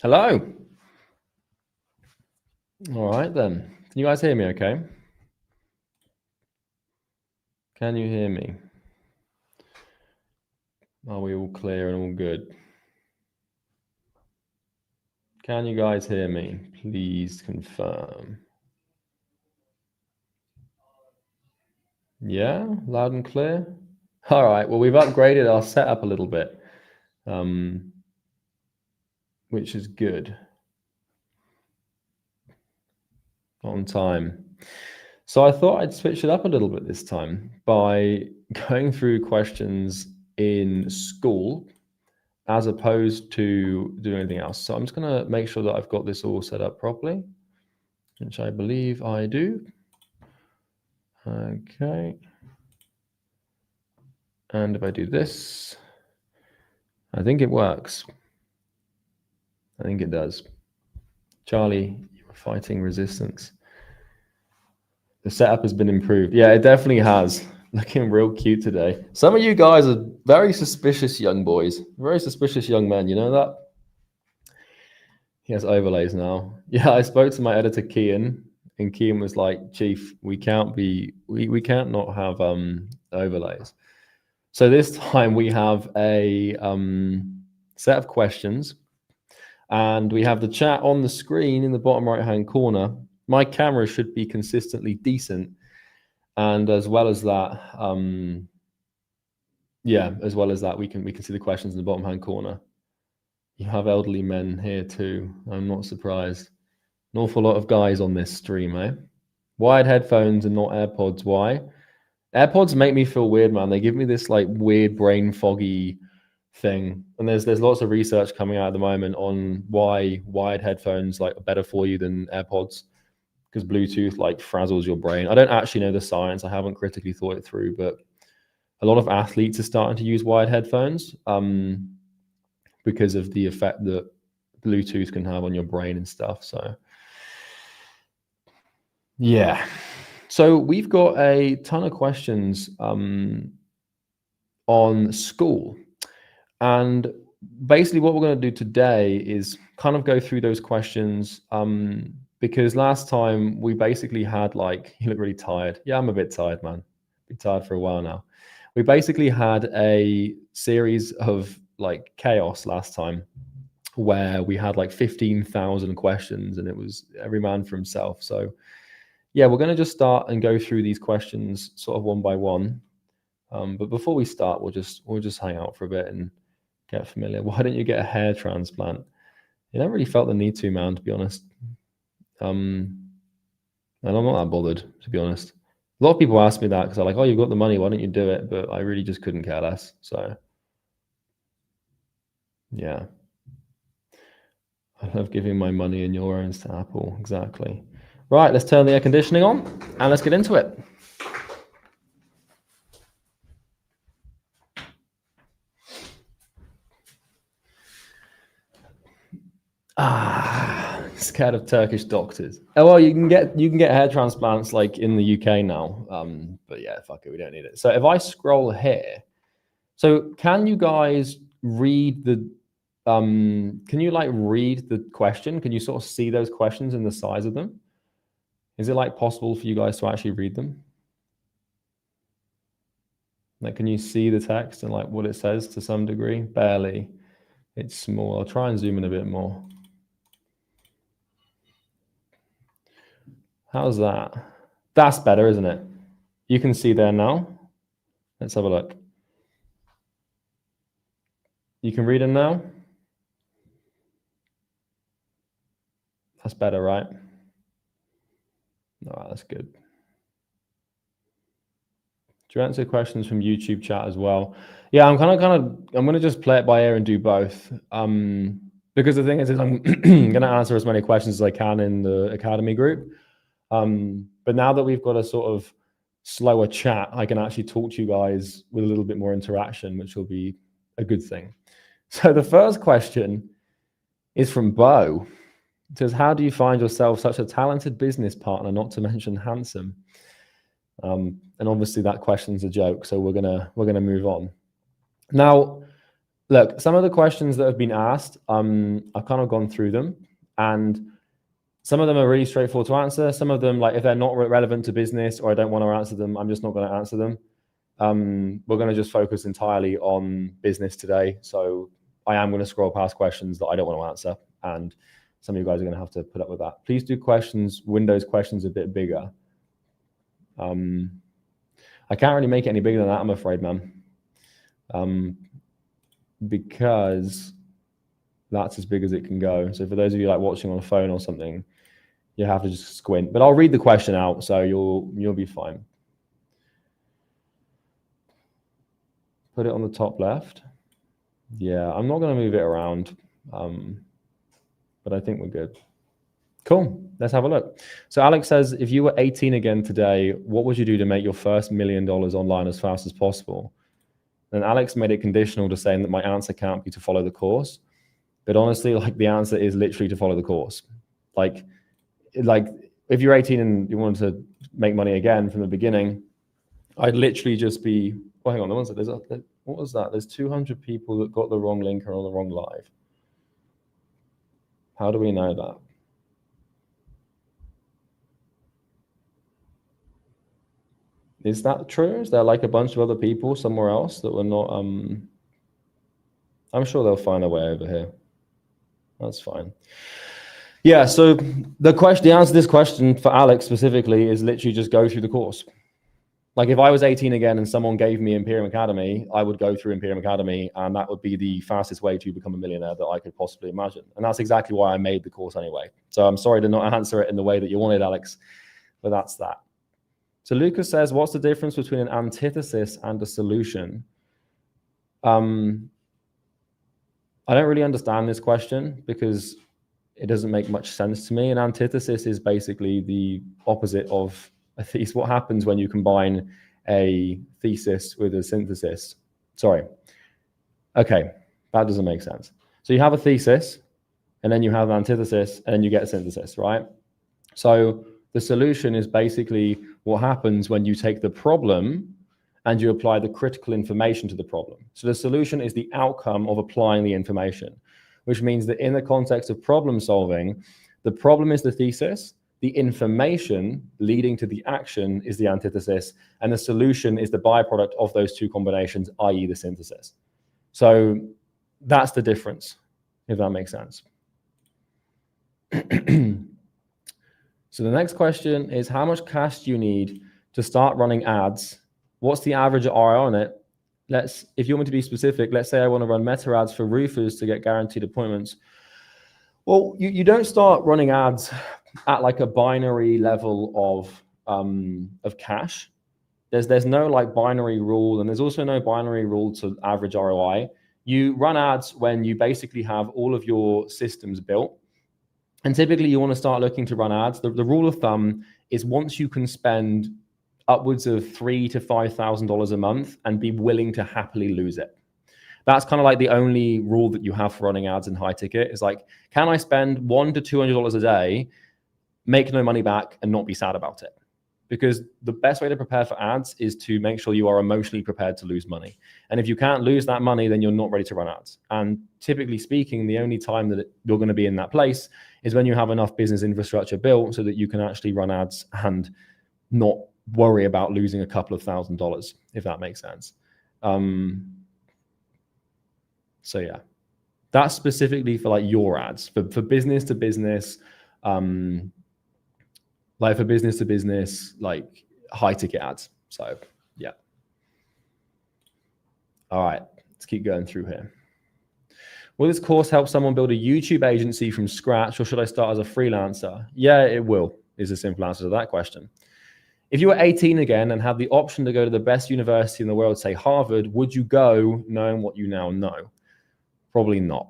Hello. All right then. Can you guys hear me okay? Can you hear me? Are we all clear and all good? Can you guys hear me? Please confirm. Yeah, loud and clear. All right, well, we've upgraded our setup a little bit, which is good. On time. So I thought I'd switch it up a little bit this time by going through questions in school as opposed to doing anything else. So I'm just going to make sure that I've got this all set up properly, which I believe I do. Okay. And if I do this, I think it works. I think it does. Charlie, you were fighting resistance. The setup has been improved. Yeah, it definitely has. Looking real cute today. Some of you guys are very suspicious young boys, very suspicious young men. You know that? He has overlays now. Yeah, I spoke to my editor, Kian, and Kian was like, Chief, we can't not have overlays. So this time we have a set of questions, and we have the chat on the screen in the bottom right-hand corner. My camera should be consistently decent. And as well as that, we can see the questions in the bottom hand corner. You have elderly men here too. I'm not surprised. An awful lot of guys on this stream, eh? Wired headphones and not AirPods. Why? AirPods make me feel weird, man. They give me this like weird brain foggy thing. And there's lots of research coming out at the moment on why wired headphones like are better for you than AirPods, because Bluetooth like frazzles your brain. I don't actually know the science. I haven't critically thought it through, but a lot of athletes are starting to use wired headphones because of the effect that Bluetooth can have on your brain and stuff. So yeah. So we've got a ton of questions on school. And basically what we're going to do today is kind of go through those questions because last time we basically had like, you look really tired. Yeah, I'm a bit tired, man. Been tired for a while now. We basically had a series of like chaos last time where we had like 15,000 questions and it was every man for himself. So yeah, we're going to just start and go through these questions sort of one by one. But before we start, we'll just hang out for a bit and get familiar. Why don't you get a hair transplant? I never really felt the need to, man, to be honest. And I'm not that bothered, to be honest. A lot of people ask me that because they're like, oh, you've got the money, why don't you do it? But I really just couldn't care less. So yeah. I love giving my money and your owns to Apple. Exactly. Right, let's turn the air conditioning on and let's get into it. Scared of Turkish doctors. Oh well, you can get hair transplants like in the UK now. But yeah, fuck it, we don't need it. So if I scroll here, so can you guys read the can you like read the question? Can you sort of see those questions and the size of them? Is it like possible for you guys to actually read them? Like, can you see the text and like what it says to some degree? Barely. It's small. I'll try and zoom in a bit more. How's that? That's better, isn't it? You can see there now. Let's have a look. You can read them now? That's better, right? All right, that's good. Do you answer questions from YouTube chat as well? Yeah, I'm I'm going to just play it by ear and do both. Because the thing is I'm going to answer as many questions as I can in the Academy group. But now that we've got a sort of slower chat, I can actually talk to you guys with a little bit more interaction, which will be a good thing. So the first question is from Beau. It says, how do you find yourself such a talented business partner, not to mention handsome? And obviously that question's a joke, so we're gonna move on. Now, Look, some of the questions that have been asked, I've kind of gone through them, and some of them are really straightforward to answer. Some of them, like if they're not relevant to business or I don't want to answer them, I'm just not going to answer them. We're going to just focus entirely on business today. So I am going to scroll past questions that I don't want to answer, and some of you guys are going to have to put up with that. Please do Windows questions a bit bigger. I can't really make it any bigger than that, I'm afraid, man. Because that's as big as it can go. So for those of you like watching on a phone or something, you have to just squint. But I'll read the question out, so you'll be fine. Put it on the top left. Yeah, I'm not going to move it around, but I think we're good. Cool. Let's have a look. So Alex says, if you were 18 again today, what would you do to make your first $1 million online as fast as possible? And Alex made it conditional to saying that my answer can't be to follow the course. But honestly, like the answer is literally to follow the course. Like if you're 18 and you wanted to make money again from the beginning, I'd literally just be, well, hang on, what was that? There's 200 people that got the wrong link or on the wrong live. How do we know that? Is that true? Is there like a bunch of other people somewhere else that were not, I'm sure they'll find a way over here. That's fine. Yeah, so the answer to this question for Alex specifically is literally just go through the course. Like if I was 18 again and someone gave me Imperium Academy, I would go through Imperium Academy, and that would be the fastest way to become a millionaire that I could possibly imagine. And that's exactly why I made the course anyway. So I'm sorry to not answer it in the way that you wanted, Alex, but that's that. So Lucas says, what's the difference between an antithesis and a solution? I don't really understand this question because it doesn't make much sense to me. An antithesis is basically the opposite of a thesis. What happens when you combine a thesis with a synthesis? Sorry. Okay, that doesn't make sense. So you have a thesis, and then you have an antithesis, and then you get a synthesis, right? So the solution is basically what happens when you take the problem and you apply the critical information to the problem. So the solution is the outcome of applying the information, which means that in the context of problem solving, the problem is the thesis, the information leading to the action is the antithesis, and the solution is the byproduct of those two combinations, i.e. the synthesis. So that's the difference, if that makes sense. So the next question is, how much cash do you need to start running ads? What's the average ROI on it? If you want me to be specific, let's say I want to run meta ads for roofers to get guaranteed appointments. Well, you don't start running ads at like a binary level of cash. There's no like binary rule, and there's also no binary rule to average ROI. You run ads when you basically have all of your systems built. And typically you want to start looking to run ads. The rule of thumb is once you can spend upwards of $3,000 to $5,000 a month and be willing to happily lose it. That's kind of like the only rule that you have for running ads in high ticket is like, can I spend $100 to $200 a day, make no money back and not be sad about it? Because the best way to prepare for ads is to make sure you are emotionally prepared to lose money. And if you can't lose that money, then you're not ready to run ads. And typically speaking, the only time that you're going to be in that place is when you have enough business infrastructure built so that you can actually run ads and not worry about losing a couple of $1,000s, if that makes sense. So yeah, that's specifically for like your ads, for business to business, like for business to business, like high ticket ads. So yeah. All right, let's keep going through here. Will this course help someone build a YouTube agency from scratch, or should I start as a freelancer? Yeah, it will, is a simple answer to that question. If you were 18 again and had the option to go to the best university in the world, say Harvard, would you go knowing what you now know? Probably not.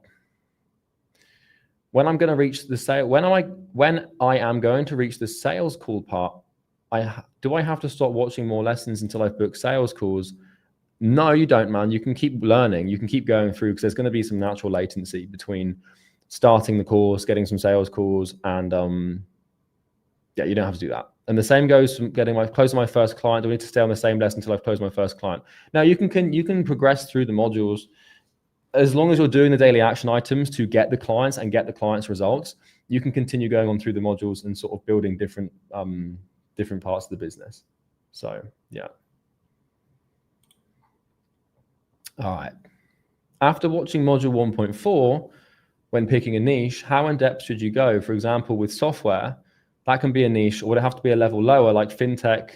When I'm going to reach the sale, when I am going to reach the sales call part, do I have to stop watching more lessons until I've booked sales calls? No, you don't, man. You can keep learning. You can keep going through because there's going to be some natural latency between starting the course, getting some sales calls, and yeah, you don't have to do that. And the same goes from closing my first client. Do I need to stay on the same lesson until I've closed my first client? Now you can progress through the modules as long as you're doing the daily action items to get the clients and get the clients' results, you can continue going on through the modules and sort of building different parts of the business. So yeah. All right. After watching module 1.4, when picking a niche, how in depth should you go? For example, with software, that can be a niche, or would it have to be a level lower, like FinTech?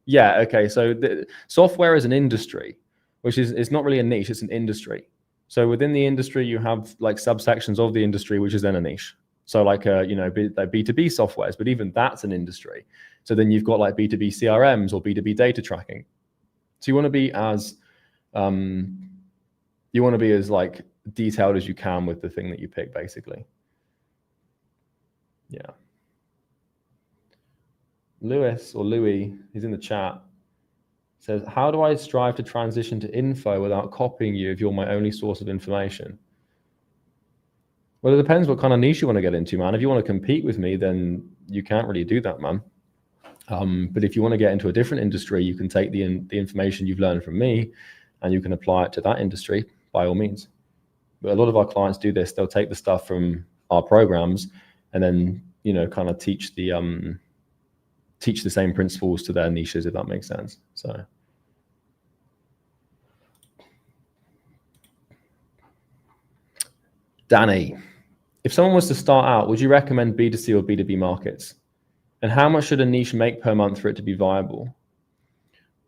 Yeah, okay. So the software is an industry, which is, it's not really a niche, it's an industry. So within the industry, you have like subsections of the industry, which is then a niche. So like, B2B softwares, but even that's an industry. So then you've got like B2B CRMs or B2B data tracking. So you want to be as, like detailed as you can with the thing that you pick, basically. Yeah. Lewis, or Louis, he's in the chat, says, how do I strive to transition to info without copying you if you're my only source of information? Well, it depends what kind of niche you want to get into, man. If you want to compete with me, then you can't really do that, man. But if you want to get into a different industry, you can take the information you've learned from me and you can apply it to that industry by all means. But a lot of our clients do this. They'll take the stuff from our programs and then, kind of teach the same principles to their niches, if that makes sense. So. Danny, if someone was to start out, would you recommend B2C or B2B markets? And how much should a niche make per month for it to be viable?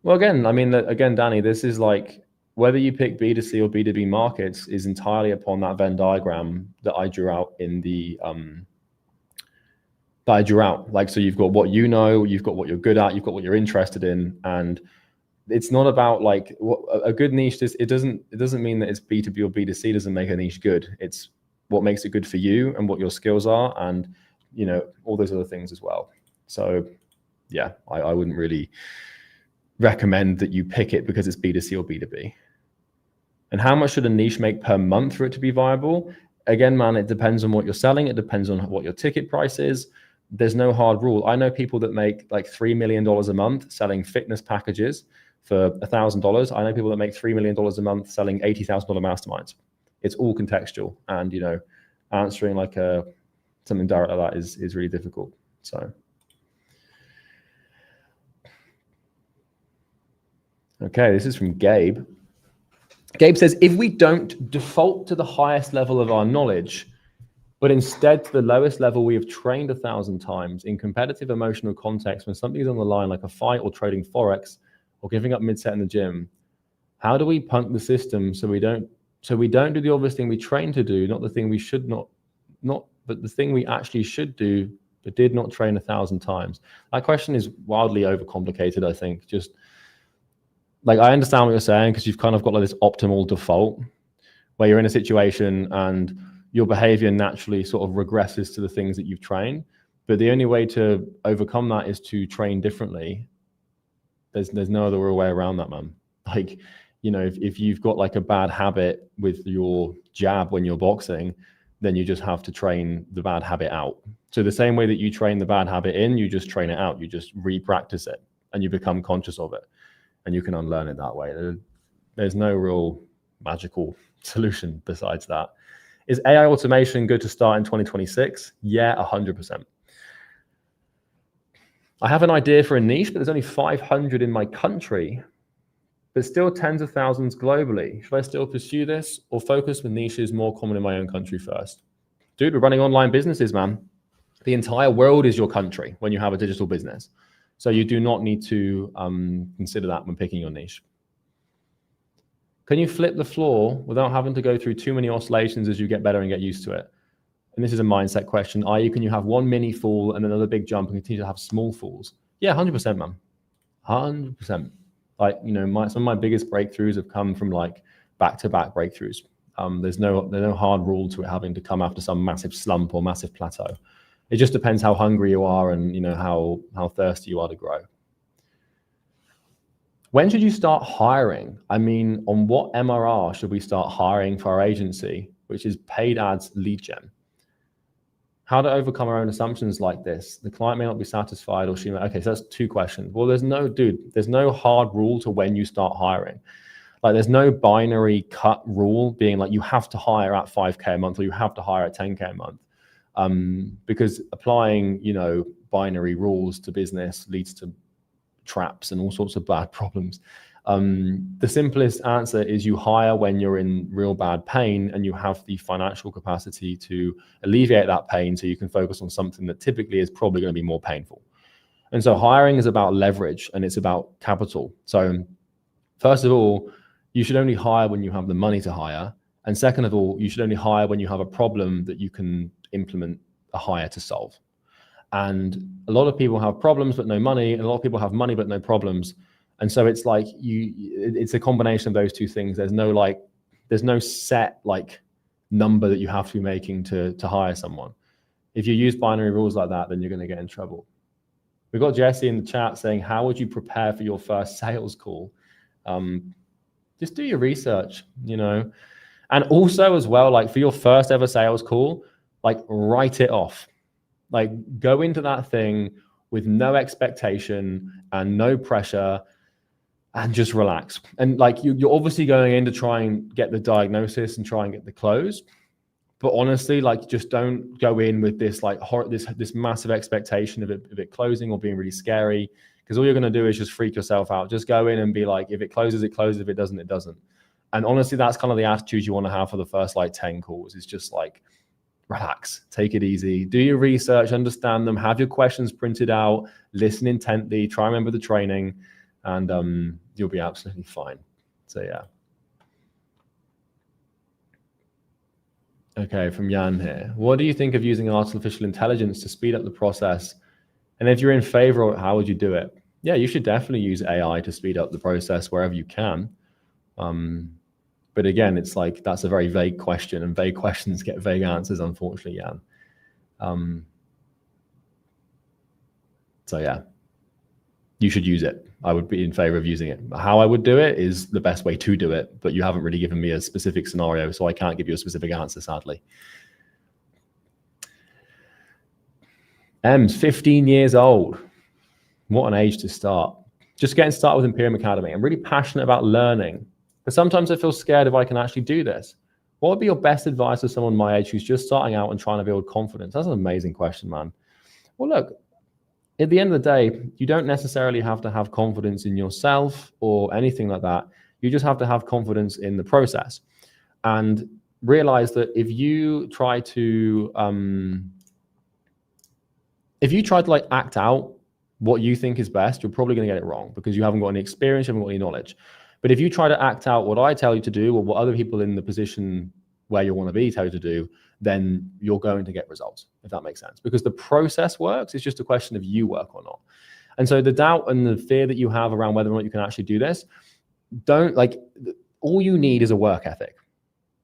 Well, again, Danny, this is like, whether you pick B2C or B2B markets is entirely upon that Venn diagram that I drew out in the, Like, so you've got what you know, you've got what you're good at, you've got what you're interested in. And it's not about like a good niche. It doesn't mean that it's B2B or B2C doesn't make a niche good. It's what makes it good for you and what your skills are, and all those other things as well. So yeah, I wouldn't really recommend that you pick it because it's B2C or B2B. And how much should a niche make per month for it to be viable? Again, man, it depends on what you're selling. It depends on what your ticket price is. There's no hard rule. I know people that make like $3 million a month selling fitness packages for $1,000. I know people that make $3 million a month selling $80,000 masterminds. It's all contextual, and answering like something direct like that is really difficult. So, okay, this is from Gabe. Gabe says, if we don't default to the highest level of our knowledge, but instead to the lowest level we have trained 1,000 times in competitive emotional context, when something's on the line, like a fight or trading Forex or giving up mid-set in the gym, how do we punk the system so we don't do the obvious thing we train to do, not the thing we should not, but the thing we actually should do, but did not train 1,000 times? That question is wildly overcomplicated, I think. Just like, I understand what you're saying, because you've kind of got like this optimal default where you're in a situation and your behavior naturally sort of regresses to the things that you've trained. But the only way to overcome that is to train differently. There's no other way around that, man. Like, if you've got like a bad habit with your jab when you're boxing, then you just have to train the bad habit out. So the same way that you train the bad habit in, you just train it out. You just re-practice it and you become conscious of it, and you can unlearn it that way. There's no real magical solution besides that. Is AI automation good to start in 2026? Yeah, 100%. I have an idea for a niche, but there's only 500 in my country, but still tens of thousands globally. Should I still pursue this or focus with niches more common in my own country first? Dude, we're running online businesses, man. The entire world is your country when you have a digital business. So you do not need to consider that when picking your niche. Can you flip the floor without having to go through too many oscillations as you get better and get used to it? And this is a mindset question, i.e., can you have one mini fall and another big jump and continue to have small falls? Yeah, 100%, man. 100%. Like, some of my biggest breakthroughs have come from like back-to-back breakthroughs. There's no hard rule to it having to come after some massive slump or massive plateau. It just depends how hungry you are and how thirsty you are to grow. When should you start hiring? On what MRR should we start hiring for our agency, which is paid ads lead gen? How to overcome our own assumptions like this? The client may not be satisfied, or okay, so that's two questions. Well, there's no hard rule to when you start hiring. Like there's no binary cut rule being like you have to hire at 5K a month or you have to hire at 10K a month. Because applying, binary rules to business leads to traps and all sorts of bad problems. The simplest answer is you hire when you're in real bad pain and you have the financial capacity to alleviate that pain so you can focus on something that typically is probably going to be more painful. And so hiring is about leverage and it's about capital. So first of all, you should only hire when you have the money to hire. And second of all, you should only hire when you have a problem that you can implement a hire to solve. And a lot of people have problems but no money, and a lot of people have money but no problems. And so it's like it's a combination of those two things. There's no set like number that you have to be making to hire someone. If you use binary rules like that, then you're going to get in trouble. We've got Jesse in the chat saying, how would you prepare for your first sales call? Just do your research, and also as well, like for your first ever sales call, like write it off. Like go into that thing with no expectation and no pressure and just relax. And like you're obviously going in to try and get the diagnosis and try and get the close. But honestly, like just don't go in with this like this massive expectation of it closing or being really scary, because all you're going to do is just freak yourself out. Just go in and be like, if it closes, it closes. If it doesn't, it doesn't. And honestly, that's kind of the attitude you want to have for the first like 10 calls. It's just like, relax, take it easy, do your research, understand them, have your questions printed out, listen intently, try and remember the training, and you'll be absolutely fine. So yeah. Okay, from Jan here. What do you think of using artificial intelligence to speed up the process? And if you're in favor, how would you do it? Yeah, you should definitely use AI to speed up the process wherever you can. But again, it's like, that's a very vague question, and vague questions get vague answers, unfortunately, Jan. So yeah, you should use it. I would be in favor of using it. How I would do it is the best way to do it, but you haven't really given me a specific scenario, so I can't give you a specific answer, sadly. M's 15 years old. What an age to start. Just getting started with Imperium Academy. I'm really passionate about learning, but sometimes I feel scared if I can actually do this. What would be your best advice to someone my age who's just starting out and trying to build confidence? That's an amazing question, man. Well, look, at the end of the day, you don't necessarily have to have confidence in yourself or anything like that. You just have to have confidence in the process, and realize that if you try to like act out what you think is best, you're probably going to get it wrong, because you haven't got any experience, you haven't got any knowledge. But if you try to act out what I tell you to do, or what other people in the position where you want to be tell you to do, then you're going to get results, if that makes sense. Because the process works, it's just a question of you work or not. And so the doubt and the fear that you have around whether or not you can actually do this, all you need is a work ethic.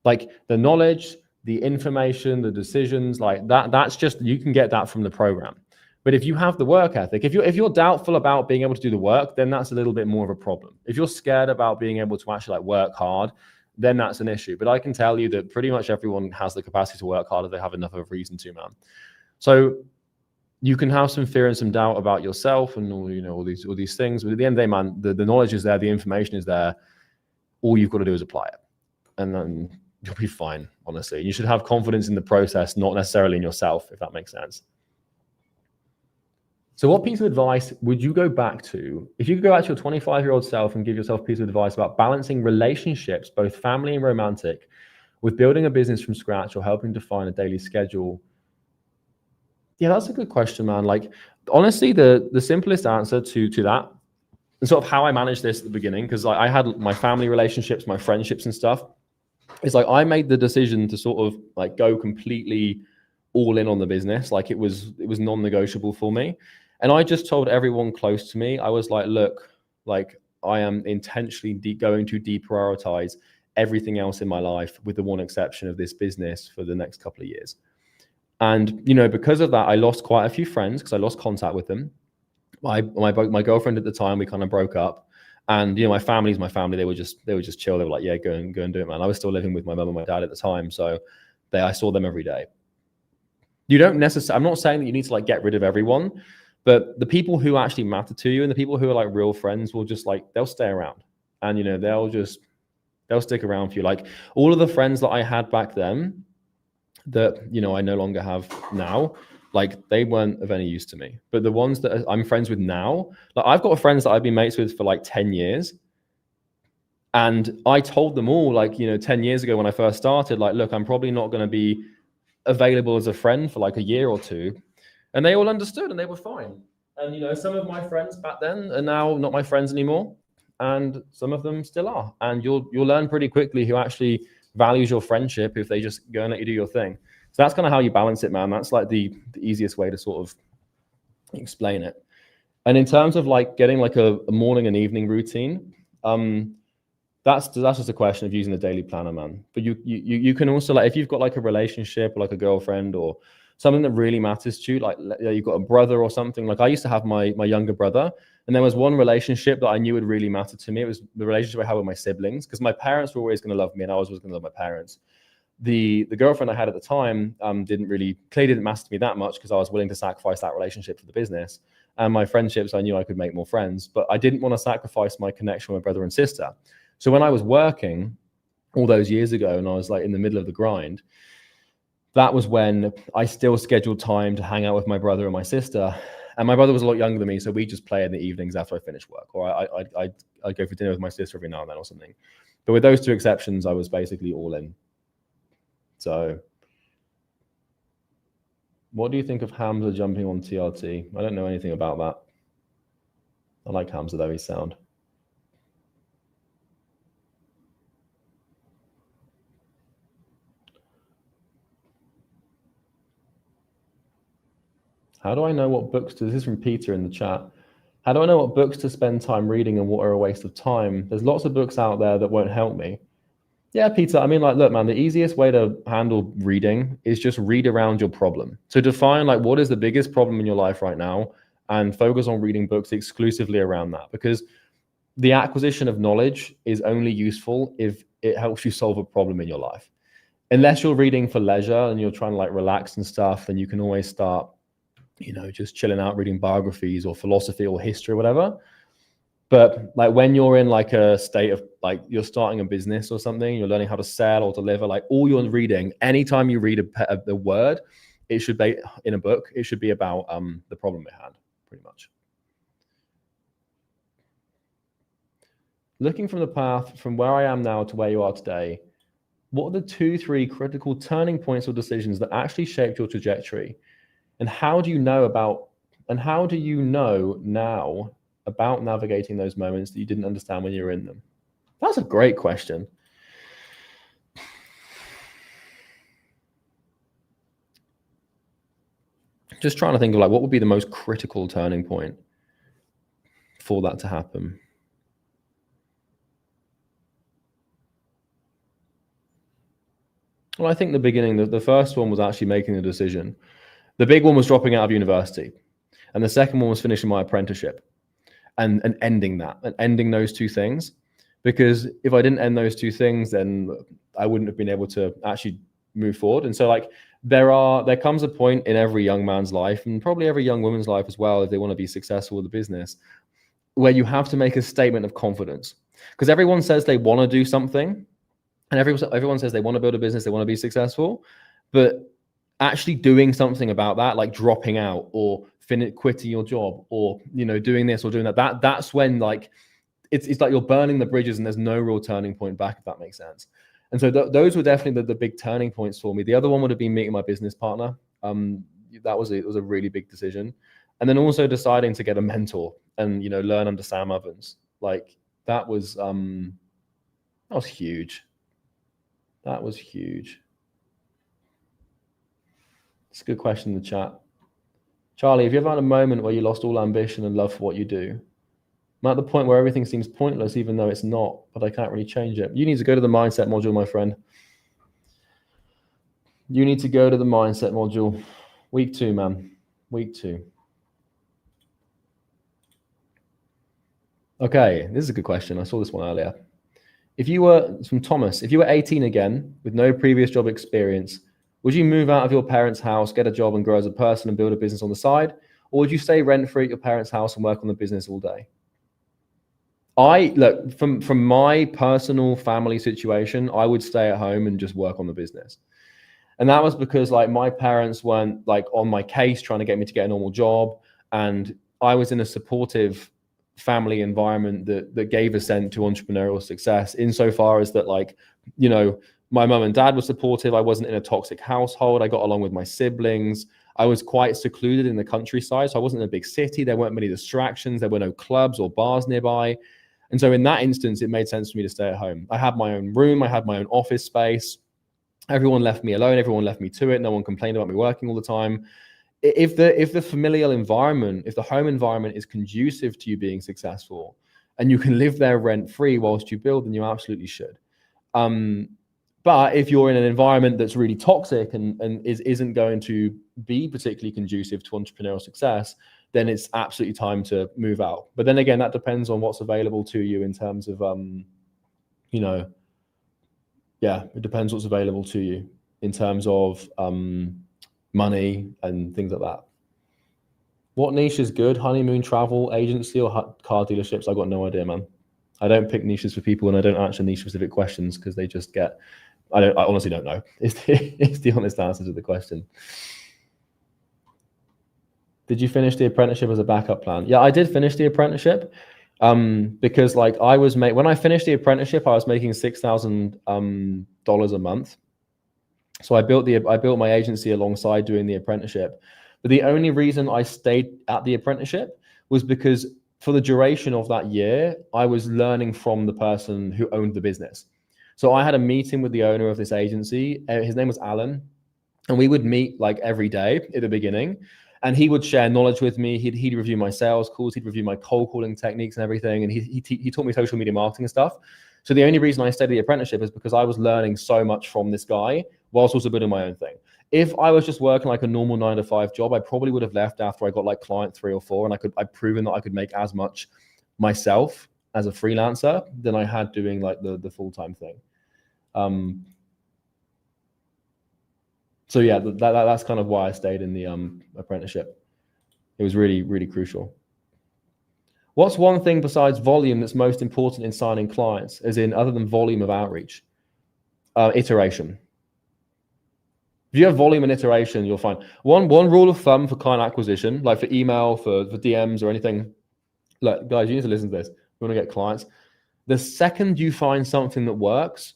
Like the knowledge, the information, the decisions, like that's just, you can get that from the program. But if you have the work ethic, if you're doubtful about being able to do the work, then that's a little bit more of a problem. If you're scared about being able to actually like work hard, then that's an issue. But I can tell you that pretty much everyone has the capacity to work hard if they have enough of a reason to, man. So you can have some fear and some doubt about yourself and all these things, but at the end of the day, man, the knowledge is there, the information is there. All you've got to do is apply it, and then you'll be fine. Honestly, you should have confidence in the process, not necessarily in yourself, if that makes sense. So what piece of advice would you go back to if you could go back to your 25-year-old self and give yourself a piece of advice about balancing relationships, both family and romantic, with building a business from scratch or helping define a daily schedule? Yeah, that's a good question, man. Like, honestly, the simplest answer to that, and sort of how I managed this at the beginning, because I had my family relationships, my friendships and stuff, it's like I made the decision to sort of like go completely all in on the business. Like it was non-negotiable for me. And I just told everyone close to me, I was like, look, like I am intentionally going to deprioritize everything else in my life, with the one exception of this business, for the next couple of years. And, because of that, I lost quite a few friends because I lost contact with them. My girlfriend at the time, we kind of broke up. And, my family's my family. They were just chill. They were like, yeah, go and do it, man. I was still living with my mum and my dad at the time. So I saw them every day. I'm not saying that you need to like get rid of everyone, but the people who actually matter to you and the people who are like real friends will just like, they'll stay around, and they'll just They'll stick around for you. Like all of the friends that I had back then that, you know, I no longer have now, like they weren't of any use to me. But the ones that I'm friends with now, like I've got friends that I've been mates with for like 10 years. And I told them all, like, you know, 10 years ago when I first started, like, look, I'm probably not going to be available as a friend for like a year or two. And they all understood and they were fine. And, you know, some of my friends back then are now not my friends anymore. And some of them still are. And you'll learn pretty quickly who actually values your friendship if they just go and let you do your thing. So that's kind of how you balance it, man. That's like the easiest way to sort of explain it. And in terms of like getting like a morning and evening routine, that's just a question of using the daily planner, man. But you can also, like, if you've got like a relationship or like a girlfriend or something that really matters to you, like you've got a brother or something. Like I used to have my younger brother, and there was one relationship that I knew would really matter to me. It was the relationship I had with my siblings, because my parents were always going to love me and I was always going to love my parents. The girlfriend I had at the time clearly didn't matter to me that much, because I was willing to sacrifice that relationship for the business. And my friendships, I knew I could make more friends, but I didn't want to sacrifice my connection with my brother and sister. So when I was working all those years ago and I was like in the middle of the grind, that was when I still scheduled time to hang out with my brother and my sister. And my brother was a lot younger than me, so we just play in the evenings after I finished work, or I'd go for dinner with my sister every now and then or something. But with those two exceptions, I was basically all in. So what do you think of Hamza jumping on TRT? I don't know anything about that. I like Hamza though, he's sound. How do I know what books to, this is from Peter in the chat. How do I know what books to spend time reading and what are a waste of time? There's lots of books out there that won't help me. Yeah, Peter, I mean, like, look, man, the easiest way to handle reading is just read around your problem. So define like what is the biggest problem in your life right now and focus on reading books exclusively around that, because the acquisition of knowledge is only useful if it helps you solve a problem in your life. Unless you're reading for leisure and you're trying to like relax and stuff, then you can always start, you know, just chilling out, reading biographies or philosophy or history or whatever. But like when you're in like a state of like you're starting a business or something, you're learning how to sell or deliver, like all you're reading, anytime you read a word, it should be in a book, it should be about the problem at hand, pretty much. Looking from the path from where I am now to where you are today, what are the 2-3 critical turning points or decisions that actually shaped your trajectory? And how do you know now about navigating those moments that you didn't understand when you were in them? That's a great question. Just trying to think of like what would be the most critical turning point for that to happen. Well, I think the beginning, the first one was actually making the decision. The big one was dropping out of university. And the second one was finishing my apprenticeship and ending that, and ending those two things. Because if I didn't end those two things, then I wouldn't have been able to actually move forward. And so like there comes a point in every young man's life, and probably every young woman's life as well, if they want to be successful with the business, where you have to make a statement of confidence. Because everyone says they want to do something, and everyone says they want to build a business, they want to be successful, but actually doing something about that, like dropping out or quitting your job, or, you know, doing this or doing that, that's when like it's like you're burning the bridges and there's no real turning point back, if that makes sense. And so those were definitely the big turning points for me. The other one would have been meeting my business partner. It was a really big decision. And then also deciding to get a mentor and, you know, learn under Sam Ovens. Like that was huge. That was huge. It's a good question in the chat. Charlie, have you ever had a moment where you lost all ambition and love for what you do? I'm at the point where everything seems pointless, even though it's not, but I can't really change it. You need to go to the mindset module, my friend. You need to go to the mindset module. Week 2, man. Week 2. Okay, this is a good question. I saw this one earlier. It's from Thomas. If you were 18 again, with no previous job experience, would you move out of your parents' house, get a job and grow as a person and build a business on the side? Or would you stay rent-free at your parents' house and work on the business all day? look, from my personal family situation, I would stay at home and just work on the business. And that was because like my parents weren't like on my case trying to get me to get a normal job. And I was in a supportive family environment that gave assent to entrepreneurial success, insofar as that, like, you know, my mum and dad were supportive. I wasn't in a toxic household. I got along with my siblings. I was quite secluded in the countryside, so I wasn't in a big city. There weren't many distractions. There were no clubs or bars nearby. And so in that instance, it made sense for me to stay at home. I had my own room. I had my own office space. Everyone left me alone. Everyone left me to it. No one complained about me working all the time. If the familial environment, if the home environment is conducive to you being successful and you can live there rent free whilst you build, then you absolutely should. But if you're in an environment that's really toxic and isn't going to be particularly conducive to entrepreneurial success, then it's absolutely time to move out. But then again, that depends on what's available to you in terms of, you know, yeah, it depends what's available to you in terms of money and things like that. What niche is good? Honeymoon travel agency or car dealerships? I got no idea, man. I don't pick niches for people, and I don't answer niche specific questions because they just get, I honestly don't know. It's the honest answer to the question. Did you finish the apprenticeship as a backup plan? Yeah, I did finish the apprenticeship because like when I finished the apprenticeship, I was making $6,000 a month. So I built my agency alongside doing the apprenticeship. But the only reason I stayed at the apprenticeship was because for the duration of that year, I was learning from the person who owned the business. So I had a meeting with the owner of this agency. His name was Alan. And we would meet like every day at the beginning. And he would share knowledge with me. He'd review my sales calls. He'd review my cold calling techniques and everything. And he taught me social media marketing and stuff. So the only reason I stayed at the apprenticeship is because I was learning so much from this guy whilst also building my own thing. If I was just working like a normal 9-to-5 job, I probably would have left after I got like client 3 or 4, and I'd proven that I could make as much myself as a freelancer than I had doing like the full-time thing. So yeah, that's kind of why I stayed in the apprenticeship. It was really, really crucial. What's one thing besides volume that's most important in signing clients, as in other than volume of outreach? Iteration. If you have volume and iteration, you'll find one rule of thumb for client acquisition, like for email, for DMs or anything. Look, guys, you need to listen to this. You want to get clients. The second you find something that works,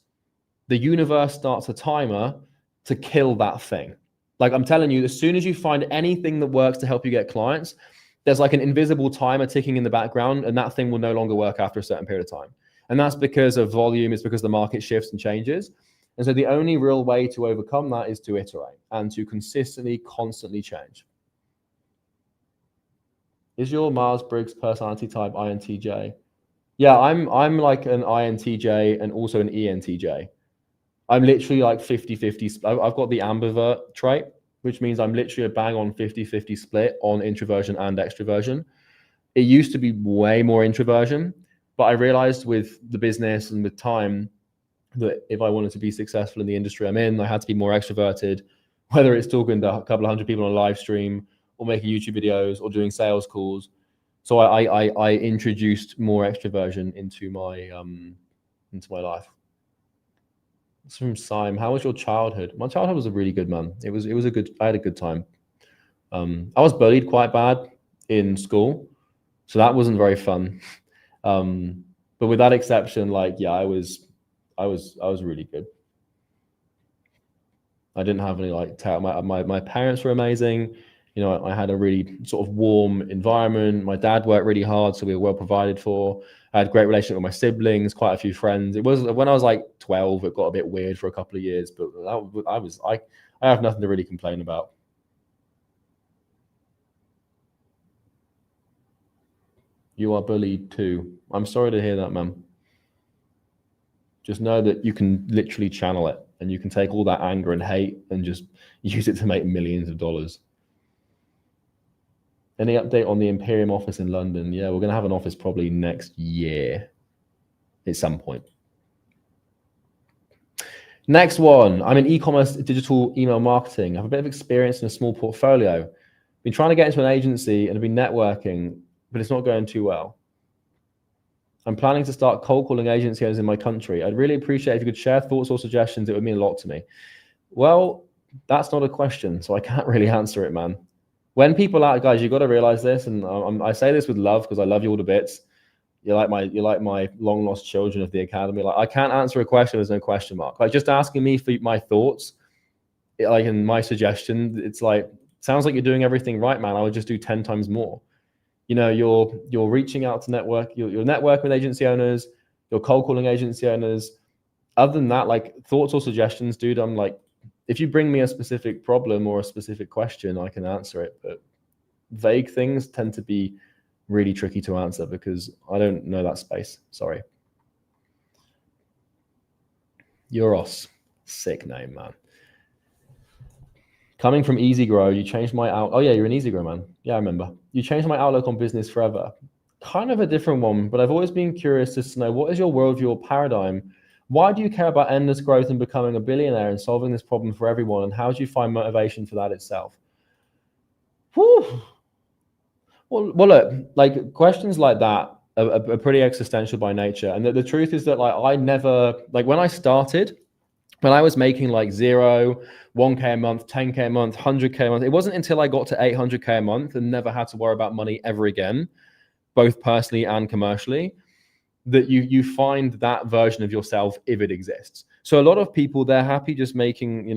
the universe starts a timer to kill that thing. Like I'm telling you, as soon as you find anything that works to help you get clients, there's like an invisible timer ticking in the background, and that thing will no longer work after a certain period of time. And that's because of volume. It's because the market shifts and changes. And so the only real way to overcome that is to iterate and to consistently, constantly change. Is your Myers-Briggs personality type INTJ? Yeah, I'm like an INTJ and also an ENTJ. I'm literally like 50-50. I've got the ambivert trait, which means I'm literally a bang on 50-50 split on introversion and extroversion. It used to be way more introversion, but I realized with the business and with time that if I wanted to be successful in the industry I'm in, I had to be more extroverted, whether it's talking to a couple of hundred people on a live stream or making YouTube videos or doing sales calls. So I introduced more extroversion into my life. It's from Simon. How was your childhood? My childhood was a really good, man. It was a good. I had a good time. I was bullied quite bad in school, so that wasn't very fun. But with that exception, like yeah, I was really good. I didn't have any like my parents were amazing. You know, I had a really sort of warm environment. My dad worked really hard, so we were well provided for. I had a great relationship with my siblings, quite a few friends. It was when I was like 12, it got a bit weird for a couple of years, but I have nothing to really complain about. You are bullied too. I'm sorry to hear that, man. Just know that you can literally channel it, and you can take all that anger and hate and just use it to make millions of dollars. Any update on the Imperium office in London? Yeah, we're going to have an office probably next year at some point. Next one. I'm in e-commerce digital email marketing. I have a bit of experience in a small portfolio. Been trying to get into an agency and have been networking, but it's not going too well. I'm planning to start cold calling agency owners in my country. I'd really appreciate if you could share thoughts or suggestions. It would mean a lot to me. Well, that's not a question, so I can't really answer it, man. When people are, guys, you got to realize this, and I say this with love because I love you all to bits. You're like my long lost children of the academy. Like, I can't answer a question. There's no question mark. Like, just asking me for my thoughts, like, in my suggestion, it's like, sounds like you're doing everything right, man. I would just do 10 times more. You know, you're reaching out to network. You're networking with agency owners. You're cold calling agency owners. Other than that, like, thoughts or suggestions, dude, I'm like, if you bring me a specific problem or a specific question, I can answer it. But vague things tend to be really tricky to answer because I don't know that space. Sorry. Euros. Sick name, man. Coming from Easy Grow, you changed my out. Oh yeah, you're an Easy Grow, man. Yeah, I remember. You changed my outlook on business forever. Kind of a different one, but I've always been curious to know, what is your worldview or paradigm? Why do you care about endless growth and becoming a billionaire and solving this problem for everyone? And how do you find motivation for that itself? Whew. Well, look, like, questions like that are pretty existential by nature. And the truth is that, like, I never, like, when I started, when I was making like 0, 1K a month, 10K a month, 100K a month, it wasn't until I got to 800K a month and never had to worry about money ever again, both personally and commercially, that you find that version of yourself, if it exists. So a lot of people, they're happy just making,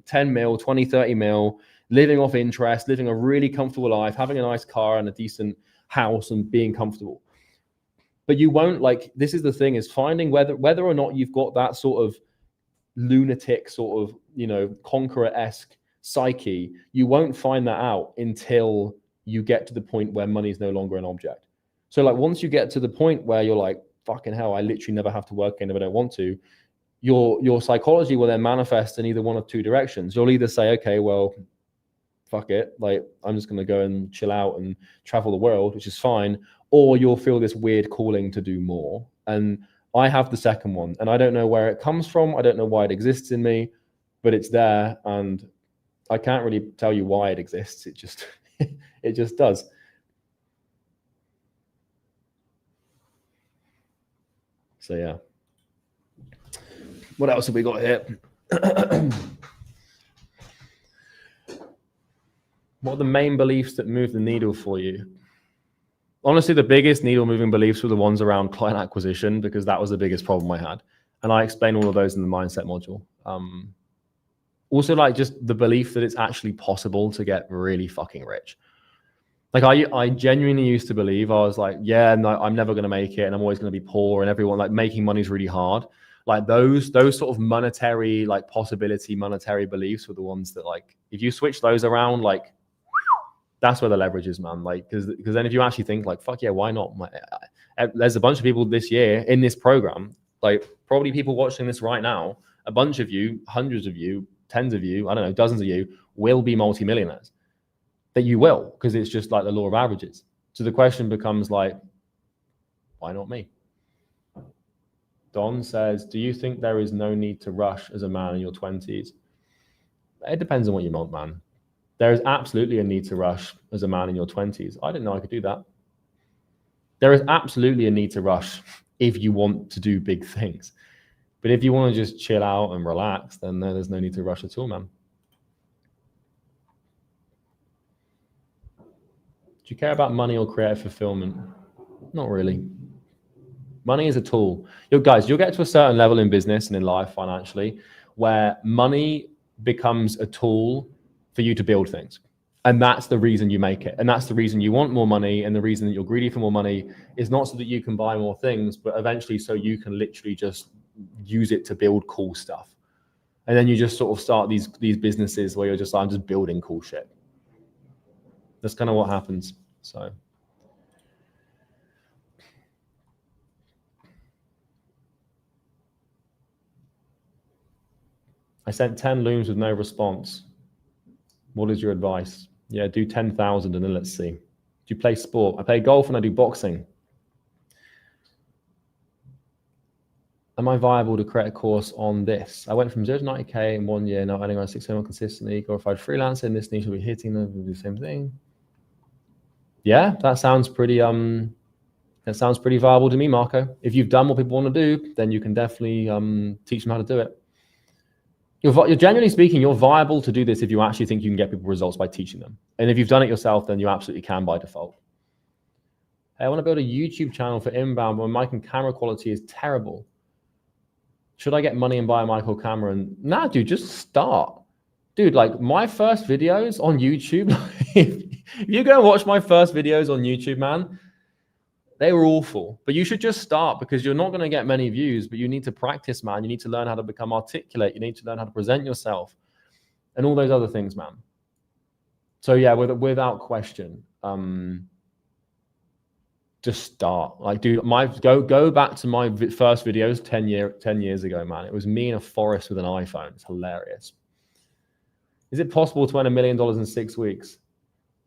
10 mil, 20, 30 mil, living off interest, living a really comfortable life, having a nice car and a decent house and being comfortable. But you won't, like, this is the thing, is finding whether or not you've got that sort of lunatic sort of, conqueror-esque psyche. You won't find that out until you get to the point where money is no longer an object. So, like, once you get to the point where you're like, fucking hell, I literally never have to work again if I don't want to, your psychology will then manifest in either one of two directions. You'll either say, okay, well, fuck it, like, I'm just going to go and chill out and travel the world, which is fine, or you'll feel this weird calling to do more. And I have the second one, and I don't know where it comes from. I don't know why it exists in me, but it's there, and I can't really tell you why it exists. It just it just does. So yeah. What else have we got here? What are the main beliefs that move the needle for you? Honestly, the biggest needle moving beliefs were the ones around client acquisition, because that was the biggest problem I had. And I explain all of those in the mindset module. Also, like, just the belief that it's actually possible to get really fucking rich. Like, I genuinely used to believe, I was like, yeah, no, I'm never going to make it, and I'm always going to be poor, and everyone, like, making money is really hard. Like, those sort of monetary, like, possibility monetary beliefs were the ones that, like, if you switch those around, like, that's where the leverage is, man. Like, because then if you actually think, like, fuck yeah, why not? There's a bunch of people this year in this program, like, probably people watching this right now, a bunch of you, hundreds of you, tens of you, I don't know, dozens of you will be multimillionaires. That you will, because it's just like the law of averages. So the question becomes, like, why not me? Don says, do you think there is no need to rush as a man in your 20s? It depends on what you want, man. There is absolutely a need to rush as a man in your 20s. I didn't know I could do that. There is absolutely a need to rush if you want to do big things. But if you want to just chill out and relax, then there's no need to rush at all, man. Do you care about money or creative fulfillment? Not really. Money is a tool. You'll get to a certain level in business and in life financially where money becomes a tool for you to build things. And that's the reason you make it. And that's the reason you want more money. And the reason that you're greedy for more money is not so that you can buy more things, but eventually so you can literally just use it to build cool stuff. And then you just sort of start these businesses where you're just like, I'm just building cool shit. That's kind of what happens. So I sent 10 looms with no response. What is your advice? Yeah, do 10,000 and then let's see. Do you play sport? I play golf and I do boxing. Am I viable to create a course on this? I went from 0 to 90K in 1 year, now earning around 600 consistently. Glorified freelancer in this niche will be hitting them, will do the same thing. Yeah, that sounds pretty That sounds pretty viable to me, Marco. If you've done what people want to do, then you can definitely teach them how to do it. You're generally speaking, you're viable to do this if you actually think you can get people results by teaching them. And if you've done it yourself, then you absolutely can by default. Hey, I want to build a YouTube channel for inbound, but my mic and camera quality is terrible. Should I get money and buy a mic or camera? And nah, dude, just start. Dude, like my first videos on YouTube, if you go and watch my first videos on YouTube, man, they were awful. But you should just start, because you're not going to get many views, but you need to practice, man. You need to learn how to become articulate. You need to learn how to present yourself and all those other things, man. So yeah, without question, just start. Like, dude, go back to my first videos 10 years ago, man. It was me in a forest with an iPhone. It's hilarious. Is it possible to earn $1 million in 6 weeks?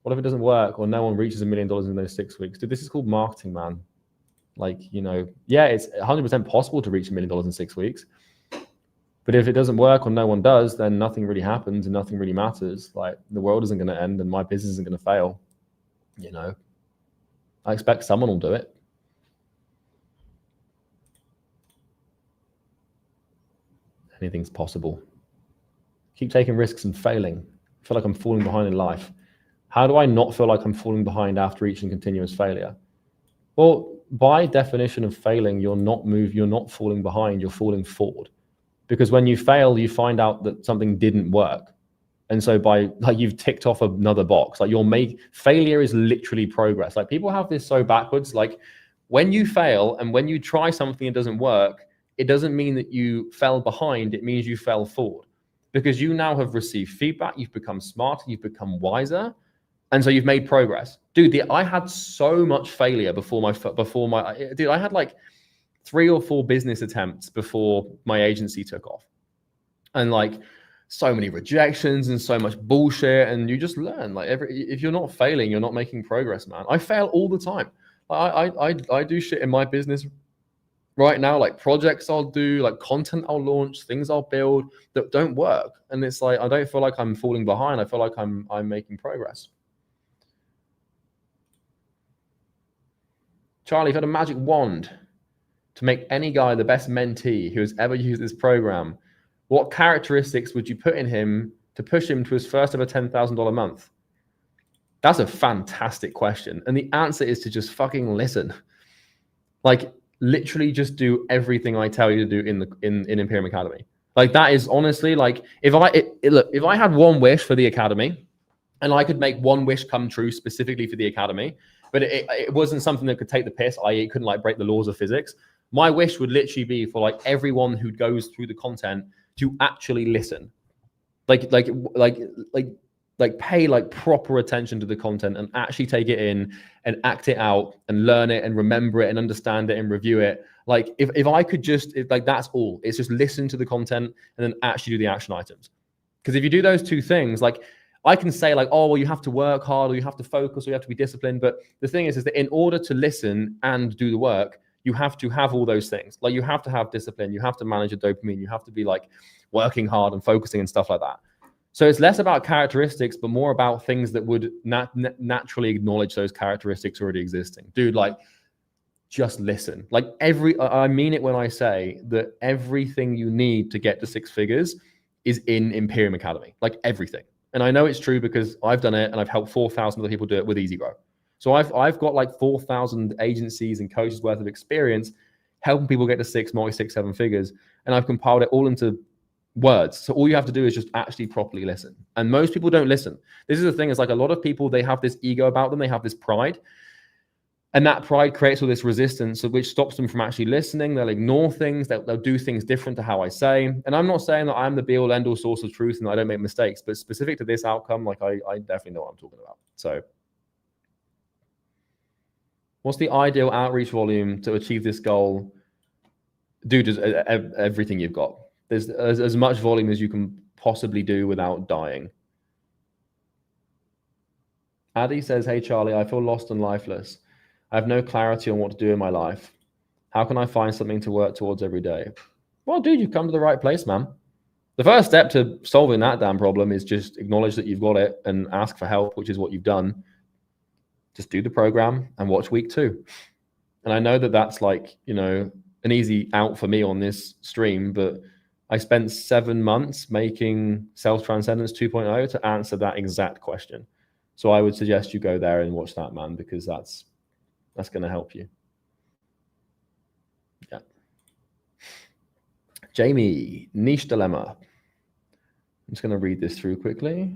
What if it doesn't work or no one reaches $1 million in those 6 weeks? Dude, this is called marketing, man. Like, you know, yeah, it's 100% possible to reach $1 million in 6 weeks. But if it doesn't work or no one does, then nothing really happens and nothing really matters. Like, the world isn't going to end and my business isn't going to fail. You know, I expect someone will do it. Anything's possible. Keep taking risks and failing. I feel like I'm falling behind in life. How do I not feel like I'm falling behind after reaching continuous failure? Well, by definition of failing, you're not falling behind, you're falling forward. Because when you fail, you find out that something didn't work. And so you've ticked off another box. Like failure is literally progress. Like, people have this so backwards. Like, when you fail and when you try something that doesn't work, it doesn't mean that you fell behind. It means you fell forward, because you now have received feedback. You've become smarter. You've become wiser. And so you've made progress. Dude, I had so much failure before I had like 3 or 4 business attempts before my agency took off. And like, so many rejections and so much bullshit. And you just learn, like, if you're not failing, you're not making progress, man. I fail all the time. I do shit in my business right now, like projects I'll do, like content I'll launch, things I'll build that don't work. And it's like, I don't feel like I'm falling behind. I feel like I'm making progress. Charlie, if you had a magic wand to make any guy the best mentee who has ever used this program, what characteristics would you put in him to push him to his first ever $10,000 month? That's a fantastic question. And the answer is to just fucking listen. Like, literally just do everything I tell you to do in Imperium Academy. Like, that is honestly, like, if I had one wish for the Academy and I could make one wish come true specifically for the Academy, but it wasn't something that could take the piss, i.e. it couldn't like break the laws of physics. My wish would literally be for like everyone who goes through the content to actually listen. Like pay like proper attention to the content and actually take it in and act it out and learn it and remember it and understand it and review it. Like, if I could just, that's all. It's just listen to the content and then actually do the action items. Because if you do those two things, like, I can say like, oh, well, you have to work hard or you have to focus or you have to be disciplined. But the thing is that in order to listen and do the work, you have to have all those things. Like, you have to have discipline. You have to manage your dopamine. You have to be like working hard and focusing and stuff like that. So it's less about characteristics, but more about things that would naturally acknowledge those characteristics already existing. Dude, like, just listen. Like, I mean it when I say that everything you need to get to 6 figures is in Imperium Academy. Like, everything. And I know it's true because I've done it and I've helped 4,000 other people do it with EasyGrow. So I've got like 4,000 agencies and coaches worth of experience helping people get to 6, 7 figures. And I've compiled it all into words. So all you have to do is just actually properly listen. And most people don't listen. This is the thing, is like, a lot of people, they have this ego about them. They have this pride. And that pride creates all this resistance, which stops them from actually listening. They'll ignore things. They'll do things different to how I say. And I'm not saying that I'm the be all end all source of truth and I don't make mistakes, but specific to this outcome, like, I definitely know what I'm talking about. So what's the ideal outreach volume to achieve this goal? Dude, just everything you've got. There's as much volume as you can possibly do without dying. Addy says, hey, Charlie, I feel lost and lifeless. I have no clarity on what to do in my life. How can I find something to work towards every day? Well, dude, you've come to the right place, man. The first step to solving that damn problem is just acknowledge that you've got it and ask for help, which is what you've done. Just do the program and watch week 2. And I know that that's like, you know, an easy out for me on this stream, but I spent 7 months making Self-Transcendence 2.0 to answer that exact question. So I would suggest you go there and watch that, man, because that's going to help you. Yeah. Jamie, niche dilemma. I'm just going to read this through quickly.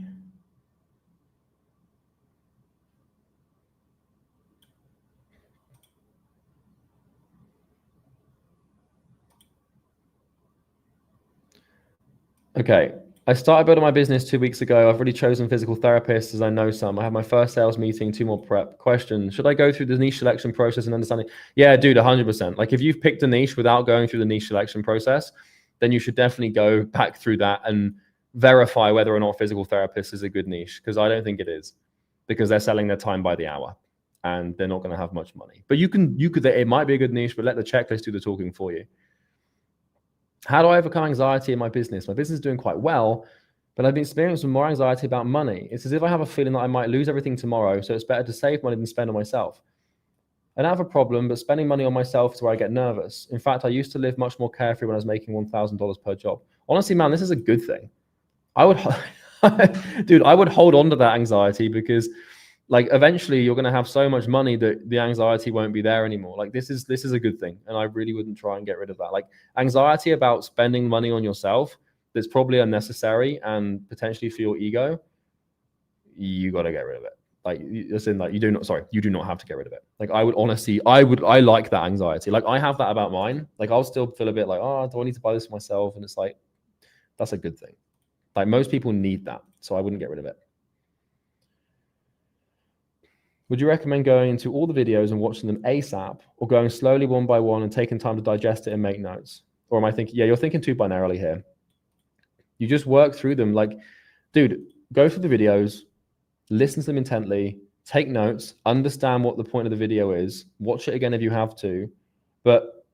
Okay. I started building my business 2 weeks ago. I've already chosen physical therapists as I know some. I have my first sales meeting, 2 more prep. Question, should I go through the niche selection process and understanding? Yeah, dude, 100%. Like if you've picked a niche without going through the niche selection process, then you should definitely go back through that and verify whether or not physical therapist is a good niche, because I don't think it is, because they're selling their time by the hour and they're not going to have much money. But you could, it might be a good niche, but let the checklist do the talking for you. How do I overcome anxiety in my business? My business is doing quite well, but I've been experiencing more anxiety about money. It's as if I have a feeling that I might lose everything tomorrow, so it's better to save money than spend on myself. I don't have a problem, but spending money on myself is where I get nervous. In fact, I used to live much more carefree when I was making $1,000 per job. Honestly, man, this is a good thing. I would, dude, I would hold on to that anxiety, because like eventually you're going to have so much money that the anxiety won't be there anymore. Like this is a good thing. And I really wouldn't try and get rid of that. Like anxiety about spending money on yourself that's probably unnecessary and potentially for your ego, you got to get rid of it. Like as in like you do not have to get rid of it. Like I would honestly, I like that anxiety. Like I have that about mine. Like I'll still feel a bit like, oh, do I need to buy this for myself? And it's like, that's a good thing. Like most people need that. So I wouldn't get rid of it. Would you recommend going into all the videos and watching them ASAP, or going slowly one by one and taking time to digest it and make notes? Or am I thinking, yeah, you're thinking too binarily here. You just work through them. Like, dude, go through the videos, listen to them intently, take notes, understand what the point of the video is, watch it again if you have to. But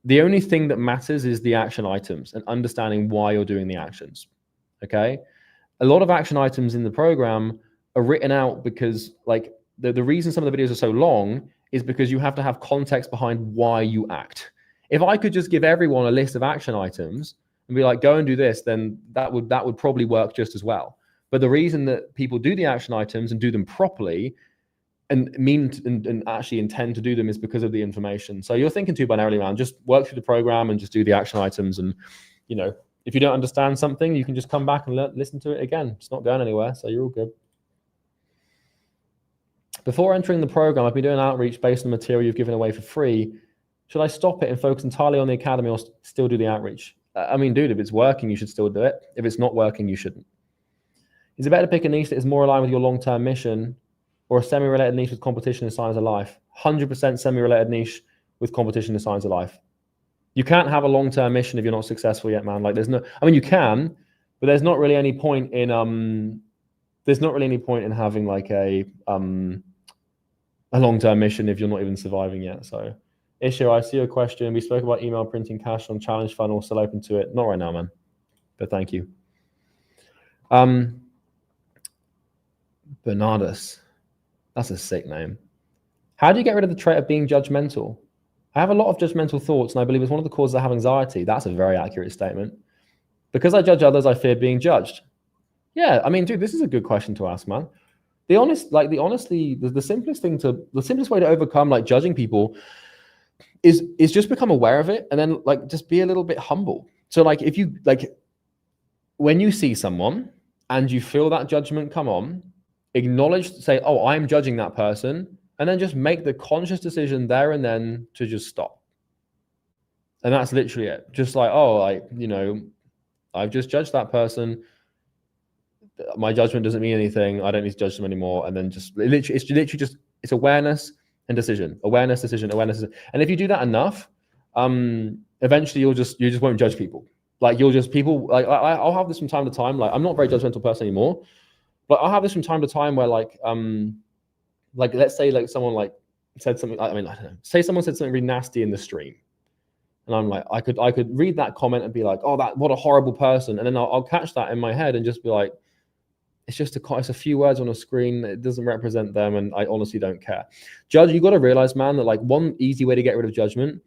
the only thing that matters is the action items and understanding why you're doing the actions, okay? A lot of action items in the program are written out because like, the reason some of the videos are so long is because you have to have context behind why you act. If I could just give everyone a list of action items and be like, go and do this, then that would probably work just as well. But the reason that people do the action items and do them properly and actually intend to do them is because of the information. So you're thinking too binarily, man. Just work through the program and just do the action items. And, you know, if you don't understand something, you can just come back and listen to it again. It's not going anywhere, so you're all good. Before entering the program, I've been doing outreach based on the material you've given away for free. Should I stop it and focus entirely on the academy, or still do the outreach? I mean, dude, if it's working, you should still do it. If it's not working, you shouldn't. Is it better to pick a niche that is more aligned with your long-term mission, or a semi-related niche with competition in science of life? 100% semi-related niche with competition in science of life. You can't have a long-term mission if you're not successful yet, man. Like there's no, I mean, you can, but there's not really any point in having like a long-term mission if you're not even surviving yet. So Issue, I see your question. We spoke about email printing cash on challenge funnel, still open to it. Not right now, man, but thank you. Bernardus, that's a sick name. How do you get rid of the trait of being judgmental? I have a lot of judgmental thoughts, and I believe it's one of the causes I have anxiety. That's a very accurate statement. Because I judge others, I fear being judged. Yeah, I mean, dude, this is a good question to ask, man. The simplest way to overcome like judging people is just become aware of it, and then like just be a little bit humble. So like if you like when you see someone and you feel that judgment come on, acknowledge, say, oh, I'm judging that person, and then just make the conscious decision there and then to just stop. And that's literally it. Just like, oh, like, you know, I've just judged that person. My judgment doesn't mean anything. I don't need to judge them anymore. And then just it's awareness and decision, awareness, decision, awareness. And if you do that enough, eventually you just won't judge people. Like you'll just I'll have this from time to time. Like I'm not a very judgmental person anymore, but I'll have this from time to time where like let's say like someone like said something. I mean, I don't know. Say someone said something really nasty in the stream, and I'm like, I could read that comment and be like, oh, what a horrible person. And then I'll catch that in my head and just be like, It's just it's a few words on a screen. It doesn't represent them, and I honestly don't care. Judge, you got to realize, man, that like one easy way to get rid of judgment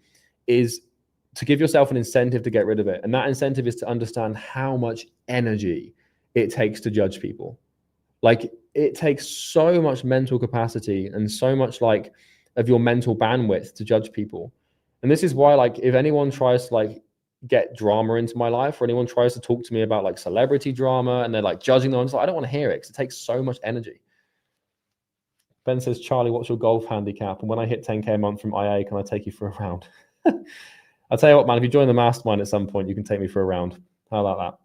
is to give yourself an incentive to get rid of it. And that incentive is to understand how much energy it takes to judge people. Like it takes so much mental capacity and so much like of your mental bandwidth to judge people. And this is why, like, if anyone tries to like get drama into my life, or anyone tries to talk to me about like celebrity drama and they're like judging them, I don't want to hear it because it takes so much energy. Ben says, Charlie, what's your golf handicap? And when I hit 10K a month from IA, can I take you for a round? I'll tell you what, man, if you join the mastermind at some point, you can take me for a round. How about that?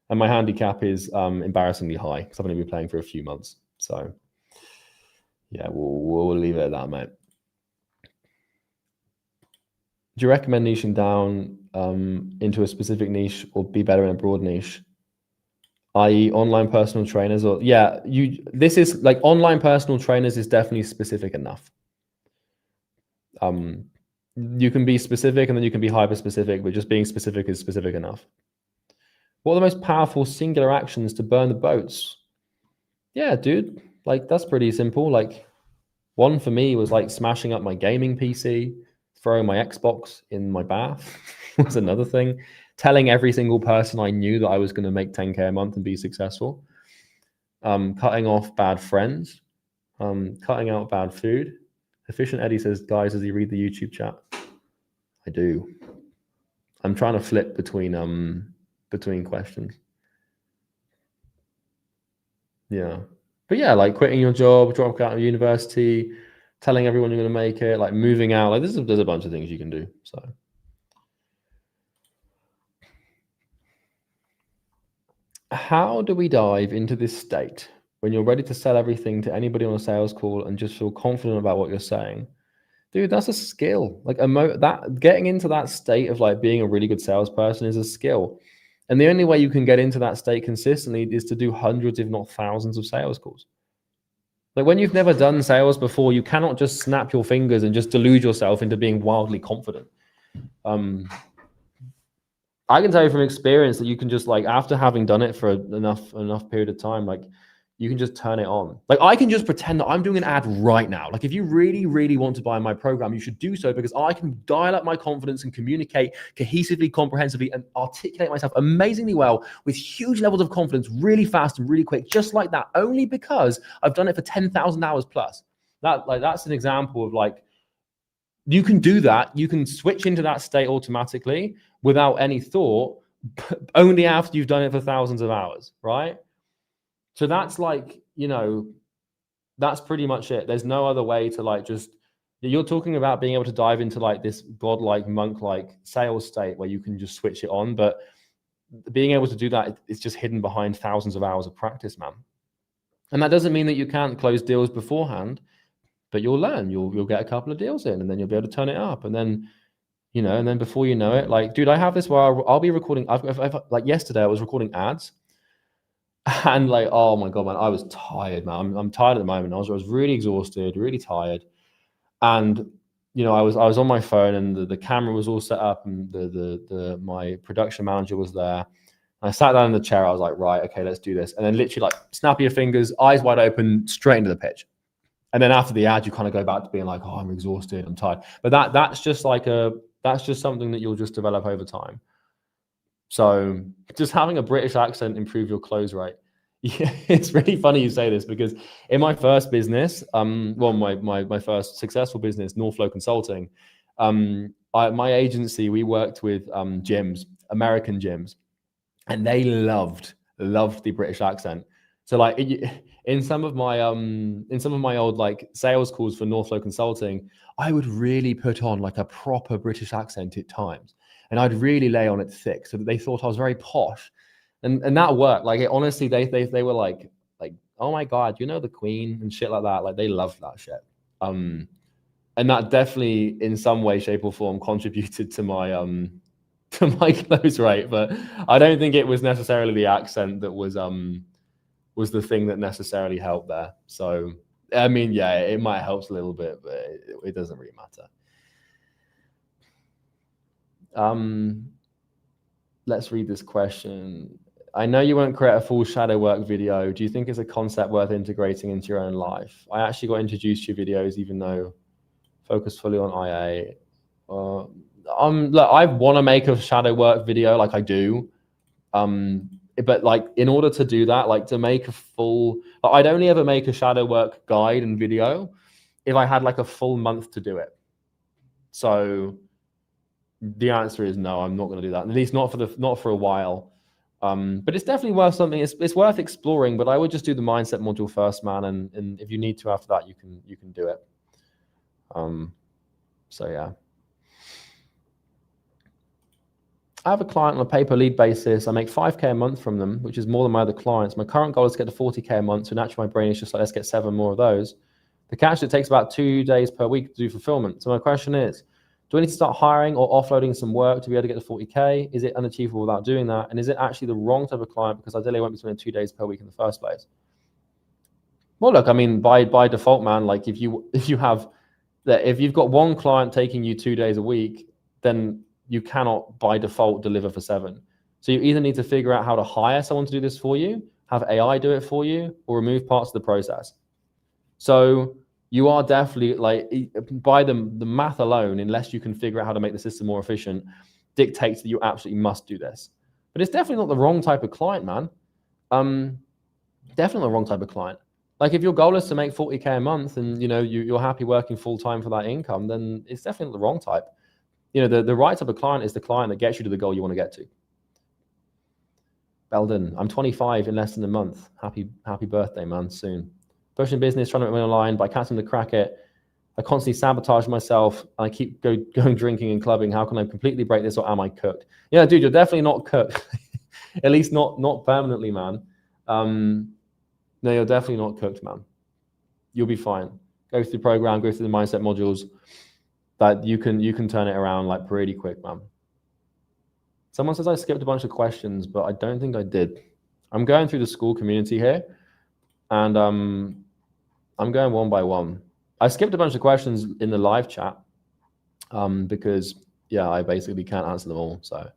And my handicap is embarrassingly high because I've only been playing for a few months. So yeah, we'll leave it at that, mate. Do you recommend niching down into a specific niche or be better in a broad niche? I.e. online personal trainers, or yeah, this is like online personal trainers is definitely specific enough. You can be specific and then you can be hyper specific, but just being specific is specific enough. What are the most powerful singular actions to burn the boats? Yeah, dude, like that's pretty simple. Like one for me was like smashing up my gaming PC, throwing my Xbox in my bath was another thing. Telling every single person I knew that I was going to make 10K a month and be successful. Cutting off bad friends. Cutting out bad food. Efficient Eddie says, guys, does he read the YouTube chat? I do. I'm trying to flip between questions. Yeah. But yeah, like quitting your job, dropping out of university, telling everyone you're going to make it, like moving out, like there's a bunch of things you can do. So how do we dive into this state when you're ready to sell everything to anybody on a sales call and just feel confident about what you're saying? Dude, that's a skill. Like that getting into that state of like being a really good salesperson is a skill. And the only way you can get into that state consistently is to do hundreds, if not thousands, of sales calls. Like when you've never done sales before, you cannot just snap your fingers and just delude yourself into being wildly confident. I can tell you from experience that you can just like, after having done it for enough period of time, like you can just turn it on. Like I can just pretend that I'm doing an ad right now. Like if you really, really want to buy my program, you should do so because I can dial up my confidence and communicate cohesively, comprehensively, and articulate myself amazingly well with huge levels of confidence really fast and really quick, just like that, only because I've done it for 10,000 hours plus. That's an example of like, you can do that. You can switch into that state automatically without any thought, only after you've done it for thousands of hours, right? So that's like, that's pretty much it. There's no other way to like just, you're talking about being able to dive into like this godlike, monk-like sales state where you can just switch it on. But being able to do that is just hidden behind thousands of hours of practice, man. And that doesn't mean that you can't close deals beforehand, but you'll learn. You'll get a couple of deals in, and then you'll be able to turn it up. And then, and then before you know it, like, dude, I have this where I'll be recording. I've like yesterday, I was recording ads, and like, oh my god, man, I was tired, man. I'm tired at the moment. I was really exhausted, really tired, and I was on my phone, and the camera was all set up, and my production manager was there. I sat down in the chair. I was like, right, okay, let's do this. And then literally like snap your fingers, eyes wide open, straight into the pitch. And then after the ad, you kind of go back to being like, oh, I'm exhausted, I'm tired. But that's just something that you'll just develop over time. So just having a British accent improve your close rate. Yeah, it's really funny you say this because in my first business, my first successful business, Northflow Consulting, my agency, we worked with gyms, American gyms, and they loved the British accent. So like in some of my old like sales calls for Northflow Consulting, I would really put on like a proper British accent at times, and I'd really lay on it thick so that they thought I was very posh, and that worked. Like honestly, they were like, oh my god, the Queen and shit like that. Like they loved that shit. And that definitely in some way, shape, or form contributed to my close rate, but I don't think it was necessarily the accent that was the thing that necessarily helped there. So I mean, yeah, it might help a little bit, but it doesn't really matter. Let's read this question. I know you won't create a full shadow work video. Do you think it's a concept worth integrating into your own life? I actually got introduced to your videos, even though focused fully on IA. Look, I want to make a shadow work video, like I do. But like, in order to do that, like to make a full, like, I'd only ever make a shadow work guide and video if I had like a full month to do it. So the answer is no, I'm not going to do that. At least not for a while. But it's definitely worth something. It's worth exploring. But I would just do the mindset module first, man. And if you need to after that, you can do it. So yeah. I have a client on a pay-per-lead basis. I make 5K a month from them, which is more than my other clients. My current goal is to get to 40K a month. So naturally, my brain is just like, let's get 7 more of those. The catch, it takes about 2 days per week to do fulfillment. So my question is, do I need to start hiring or offloading some work to be able to get to 40K? Is it unachievable without doing that? And is it actually the wrong type of client because ideally I won't be spending 2 days per week in the first place? Well, look, I mean, by default, man, like if you've got one client taking you 2 days a week, then you cannot by default deliver for 7. So you either need to figure out how to hire someone to do this for you, have AI do it for you, or remove parts of the process. So you are definitely, like, by the math alone, unless you can figure out how to make the system more efficient, dictates that you absolutely must do this. But it's definitely not the wrong type of client, man. Definitely the wrong type of client. Like, if your goal is to make 40K a month and you're happy working full time for that income, then it's definitely not the wrong type. The right type of client is the client that gets you to the goal you want to get to. Belden, I'm 25 in less than a month. Happy birthday, man, soon. Pushing business, trying to make money online, but I can't seem to crack it. I constantly sabotage myself. I keep going drinking and clubbing. How can I completely break this, or am I cooked? Yeah, dude, you're definitely not cooked. At least not permanently, man. No, you're definitely not cooked, man. You'll be fine. Go through the program, go through the mindset modules. That you can turn it around like pretty quick, man. Someone says I skipped a bunch of questions, but I don't think I did. I'm going through the school community here, and I'm going one by one. I skipped a bunch of questions in the live chat because, yeah, I basically can't answer them all. So,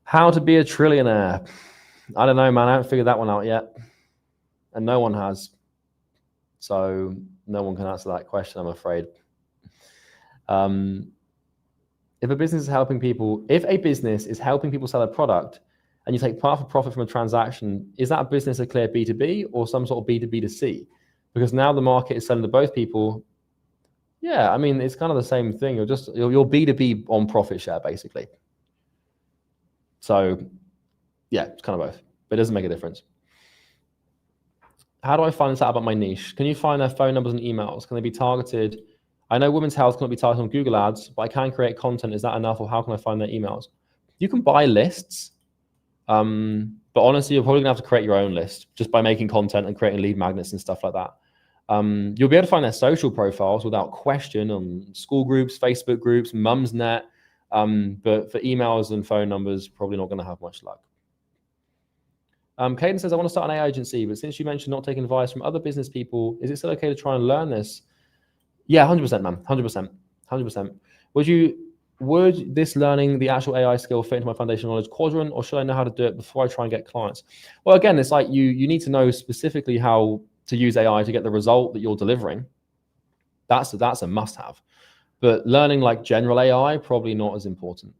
how to be a trillionaire? I don't know, man. I haven't figured that one out yet, and no one has. So no one can answer that question, I'm afraid. If a business is helping people sell a product and you take part of the profit from a transaction, is that business a clear B2B or some sort of B2B2C? Because now the market is selling to both people. Yeah, I mean, it's kind of the same thing. You're B2B on profit share, basically. So yeah, it's kind of both, but it doesn't make a difference. How do I find this out about my niche? Can you find their phone numbers and emails? Can they be targeted? I know women's health cannot be targeted on Google Ads, but I can create content. Is that enough, or how can I find their emails? You can buy lists, but honestly, you're probably gonna have to create your own list just by making content and creating lead magnets and stuff like that. You'll be able to find their social profiles without question on school groups, Facebook groups, Mumsnet, but for emails and phone numbers, probably not gonna have much luck. Caden says, I want to start an AI agency, but since you mentioned not taking advice from other business people, is it still okay to try and learn this? Yeah, 100%, man, 100%. Would this learning the actual AI skill fit into my foundational knowledge quadrant, or should I know how to do it before I try and get clients? Well, again, it's like you need to know specifically how to use AI to get the result that you're delivering. That's a must-have. But learning like general AI, probably not as important.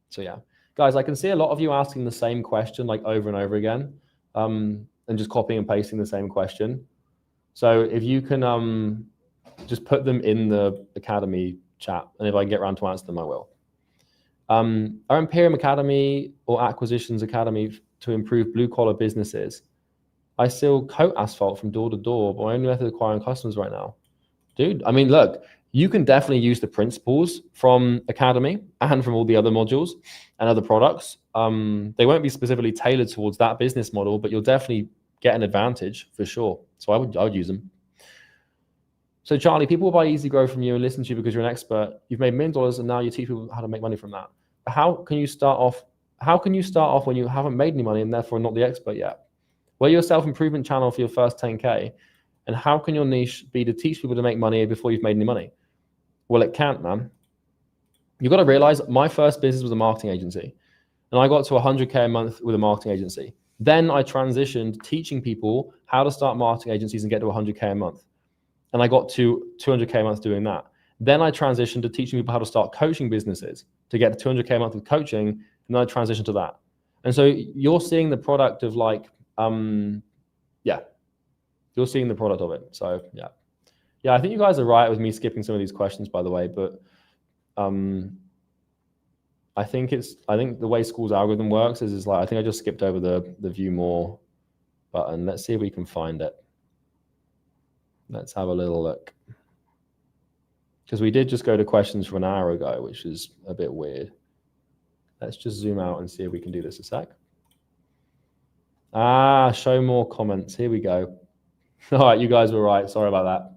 So yeah. Guys, I can see a lot of you asking the same question like over and over again, and just copying and pasting the same question. So if you can just put them in the Academy chat, and if I get around to answer them, I will. Our Imperium Academy or Acquisitions Academy to improve blue-collar businesses. I still coat asphalt from door to door, but my only method of acquiring customers right now. Dude, I mean, look, you can definitely use the principles from Academy and from all the other modules and other products. They won't be specifically tailored towards that business model, but you'll definitely get an advantage for sure. So I would use them. So Charlie, people will buy Easy Grow from you and listen to you because you're an expert. You've made $1 million and now you teach people how to make money from that. How can you start off when you haven't made any money and therefore not the expert yet? Well, you're a self-improvement channel for your first 10K. And how can your niche be to teach people to make money before you've made any money? Well, it can't, man. You've got to realize my first business was a marketing agency. and I got to 100K a month with a marketing agency. Then I transitioned teaching people how to start marketing agencies and get to 100K a month. And I got to 200K a month doing that. Then I transitioned to teaching people how to start coaching businesses to get to 200K a month with coaching. And then I transitioned to that. And so you're seeing the product of like, you're seeing the product of it. So yeah, I think you guys are right with me skipping some of these questions, by the way, but I think the way School's algorithm works is like, I think I just skipped over the view more button. Let's see if we can find it. Let's have a little look. Because we did just go to questions from an hour ago, which is a bit weird. Let's just zoom out and see if we can do this a sec. Show more comments. Here we go. All right, you guys were right. Sorry about that.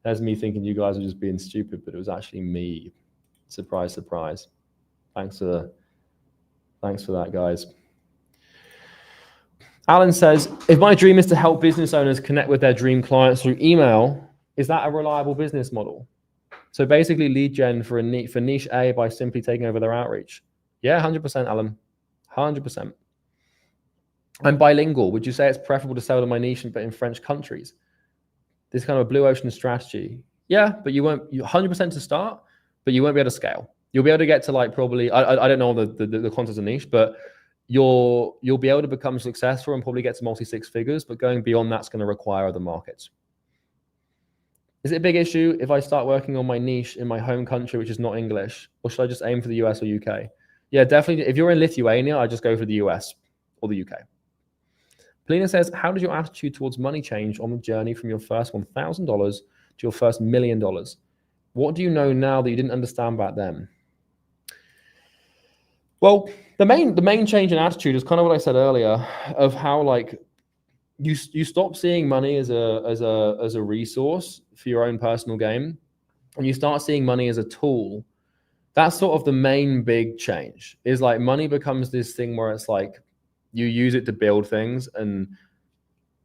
There's me thinking you guys were just being stupid, but it was actually me. Surprise, surprise. Thanks for that, guys. Alan says, if my dream is to help business owners connect with their dream clients through email, is that a reliable business model? So basically lead gen for niche A by simply taking over their outreach. Yeah, 100%, Alan, 100%. I'm bilingual. Would you say it's preferable to sell to my niche but in French countries? This kind of blue ocean strategy. Yeah, but you 100% to start, but you won't be able to scale. You'll be able to get to like probably, I don't know the concepts of niche, but you'll be able to become successful and probably get to multi-six figures, but going beyond that's going to require other markets. Is it a big issue if I start working on my niche in my home country, which is not English, or should I just aim for the US or UK? Yeah, definitely. If you're in Lithuania, I just go for the US or the UK. Polina says, how did your attitude towards money change on the journey from your first $1,000 to your first $1 million? What do you know now that you didn't understand back then? Well, the main change in attitude is kind of what I said earlier of how like you stop seeing money as a resource for your own personal gain, and you start seeing money as a tool. That's sort of the main big change. Is like money becomes this thing where it's like you use it to build things and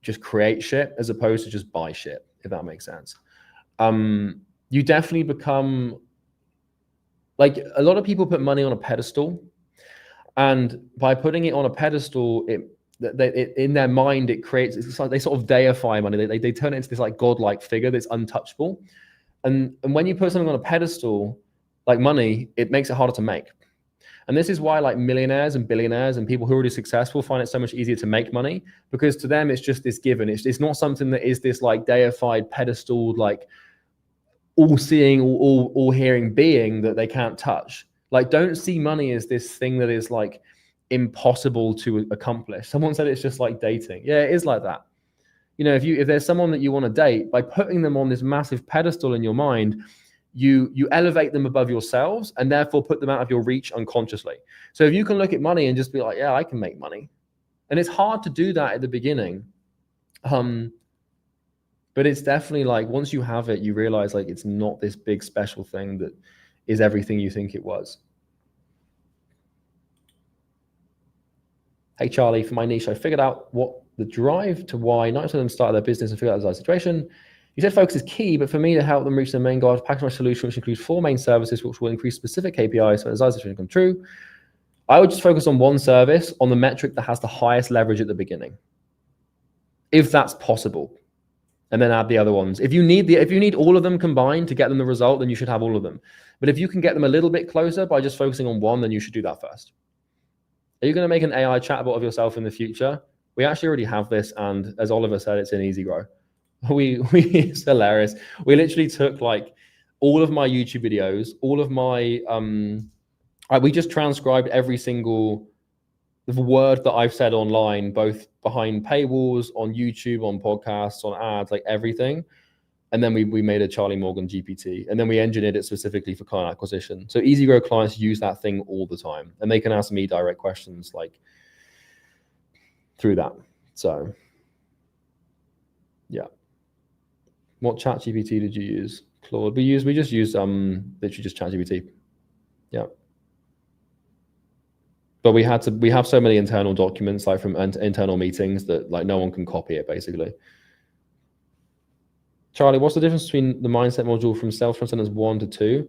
just create shit as opposed to just buy shit, if that makes sense. You definitely become like a lot of people put money on a pedestal, and by putting it on a pedestal, it in their mind it creates, it's like they sort of deify money. They turn it into this like godlike figure that's untouchable. And when you put something on a pedestal like money, it makes it harder to make. And this is why like millionaires and billionaires and people who are already successful find it so much easier to make money, because to them it's just this given. It's not something that is this like deified pedestal, like all-seeing, all-hearing being that they can't touch. Like, don't see money as this thing that is like impossible to accomplish. Someone said it's just like dating. Yeah, it is like that. You know, if there's someone that you want to date, by putting them on this massive pedestal in your mind, you elevate them above yourselves and therefore put them out of your reach unconsciously. So if you can look at money and just be like, yeah, I can make money. And it's hard to do that at the beginning. But it's definitely like, once you have it, you realize like it's not this big special thing that is everything you think it was. Hey, Charlie, for my niche, I figured out what the drive to why 90% of them started their business and figured out the situation. You said focus is key, but for me to help them reach their main goal, I've packaged my solution, which includes 4 main services, which will increase specific KPIs so the desired situation come true. I would just focus on one service on the metric that has the highest leverage at the beginning, if that's possible, and then add the other ones. If you need all of them combined to get them the result, then you should have all of them. But if you can get them a little bit closer by just focusing on one, then you should do that first. Are you going to make an AI chatbot of yourself in the future? We actually already have this, and as Oliver said, it's in easy grow. It's hilarious. We literally took like all of my YouTube videos, all of my we just transcribed every single word that I've said online, both behind paywalls, on YouTube, on podcasts, on ads, like everything. And then we made a Charlie Morgan GPT, and then we engineered it specifically for client acquisition. So easy grow clients use that thing all the time, and they can ask me direct questions like through that. So yeah. What chat GPT did you use? Claude? We just used literally just chat GPT. Yeah. But we have so many internal documents, like from internal meetings, that like no one can copy it basically. Charlie, what's the difference between the mindset module from self-transcendence 1 to 2?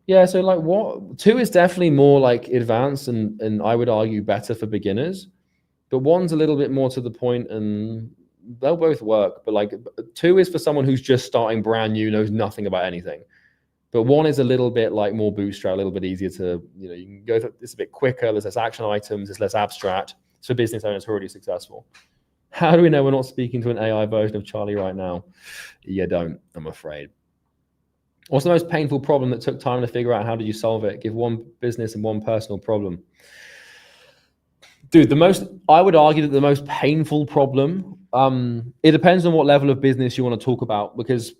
Yeah, so like what 2 is definitely more like advanced and I would argue better for beginners, but 1's a little bit more to the point and they'll both work. But like 2 is for someone who's just starting brand new, knows nothing about anything. But 1 is a little bit like more bootstrap, a little bit easier to, you can go through, it's a bit quicker, there's less action items, it's less abstract. It's for business owners who are already successful. How do we know we're not speaking to an AI version of Charlie right now? You don't, I'm afraid. What's the most painful problem that took time to figure out? How did you solve it? Give 1 business and 1 personal problem. Dude, I would argue that the most painful problem, it depends on what level of business you want to talk about, because,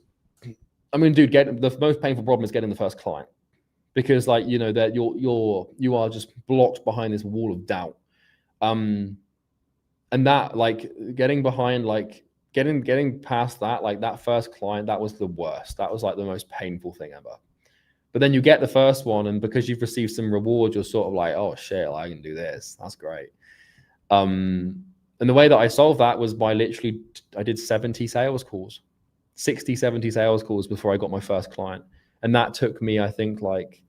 I mean, dude, the most painful problem is getting the first client, because like, that you are just blocked behind this wall of doubt. And that, like, getting behind, like, getting past that, like that first client, that was the worst. That was like the most painful thing ever. But then you get the first one, and because you've received some reward, you're sort of like, oh shit, I can do this. That's great. And the way that I solved that was by literally, I did 70 sales calls, 60, 70 sales calls before I got my first client. And that took me, I think, like,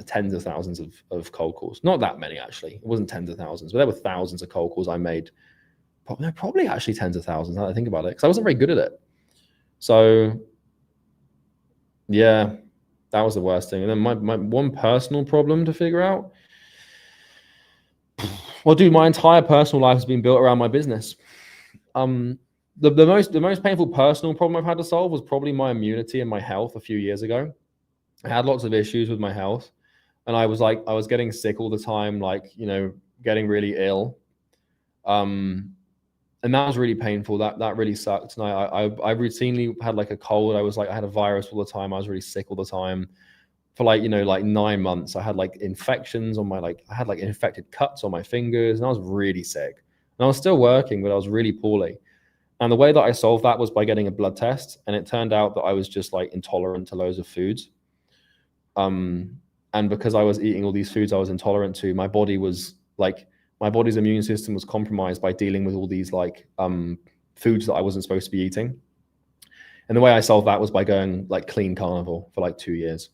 tens of thousands of cold calls. Not that many, actually. It wasn't tens of thousands, but there were thousands of cold calls I made. Probably actually tens of thousands now that I think about it, because I wasn't very good at it. So yeah, that was the worst thing. And then my 1 personal problem to figure out. Well, dude, my entire personal life has been built around my business. The most painful personal problem I've had to solve was probably my immunity and my health a few years ago. I had lots of issues with my health, and I was getting sick all the time, like, getting really ill. And that was really painful. That really sucked. And I routinely had like a cold. I had a virus all the time. I was really sick all the time for like 9 months. I had like infections on I had like infected cuts on my fingers, and I was really sick. And I was still working, but I was really poorly. And the way that I solved that was by getting a blood test. And it turned out that I was just like intolerant to loads of foods. And because I was eating all these foods I was intolerant to, my body's immune system was compromised by dealing with all these like foods that I wasn't supposed to be eating. And the way I solved that was by going like clean carnivore for like 2 years.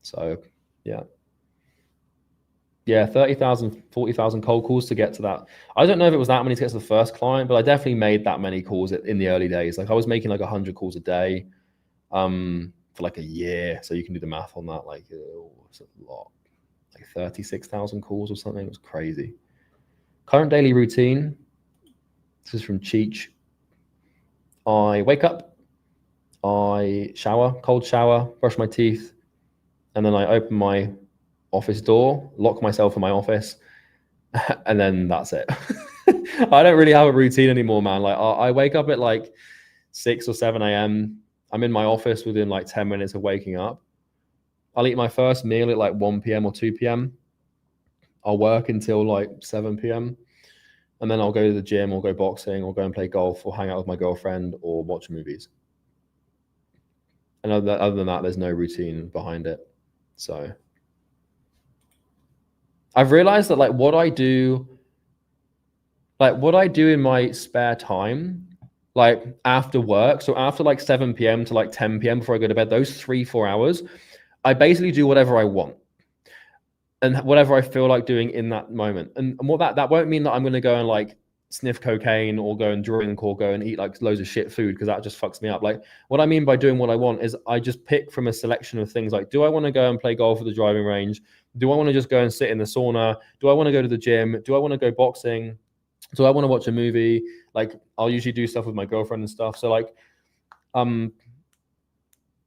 So yeah, 30,000, 40,000 cold calls to get to that. I don't know if it was that many to get to the first client, but I definitely made that many calls in the early days. Like I was making like 100 calls a day for like a year. So you can do the math on that. Like it's a lot. 36,000 calls or something. It was crazy. Current daily routine. This is from Cheech. I wake up, I shower, cold shower, brush my teeth, and then I open my office door, lock myself in my office, and then that's it. I don't really have a routine anymore, man. Like I wake up at like 6 or 7 a.m. I'm in my office within like 10 minutes of waking up. I'll eat my first meal at like 1 p.m. or 2 p.m. I'll work until like 7 p.m. And then I'll go to the gym or go boxing or go and play golf or hang out with my girlfriend or watch movies. And other than that, there's no routine behind it. So I've realized that like what I do in my spare time, like after work, so after like 7 p.m. to like 10 p.m. before I go to bed, those 3-4 hours, I basically do whatever I want and whatever I feel like doing in that moment. And what that won't mean that I'm going to go and like sniff cocaine or go and drink or go and eat like loads of shit food, because that just fucks me up. Like what I mean by doing what I want is I just pick from a selection of things. Like, do I want to go and play golf at the driving range? Do I want to just go and sit in the sauna? Do I want to go to the gym? Do I want to go boxing? Do I want to watch a movie? Like I'll usually do stuff with my girlfriend and stuff. So like,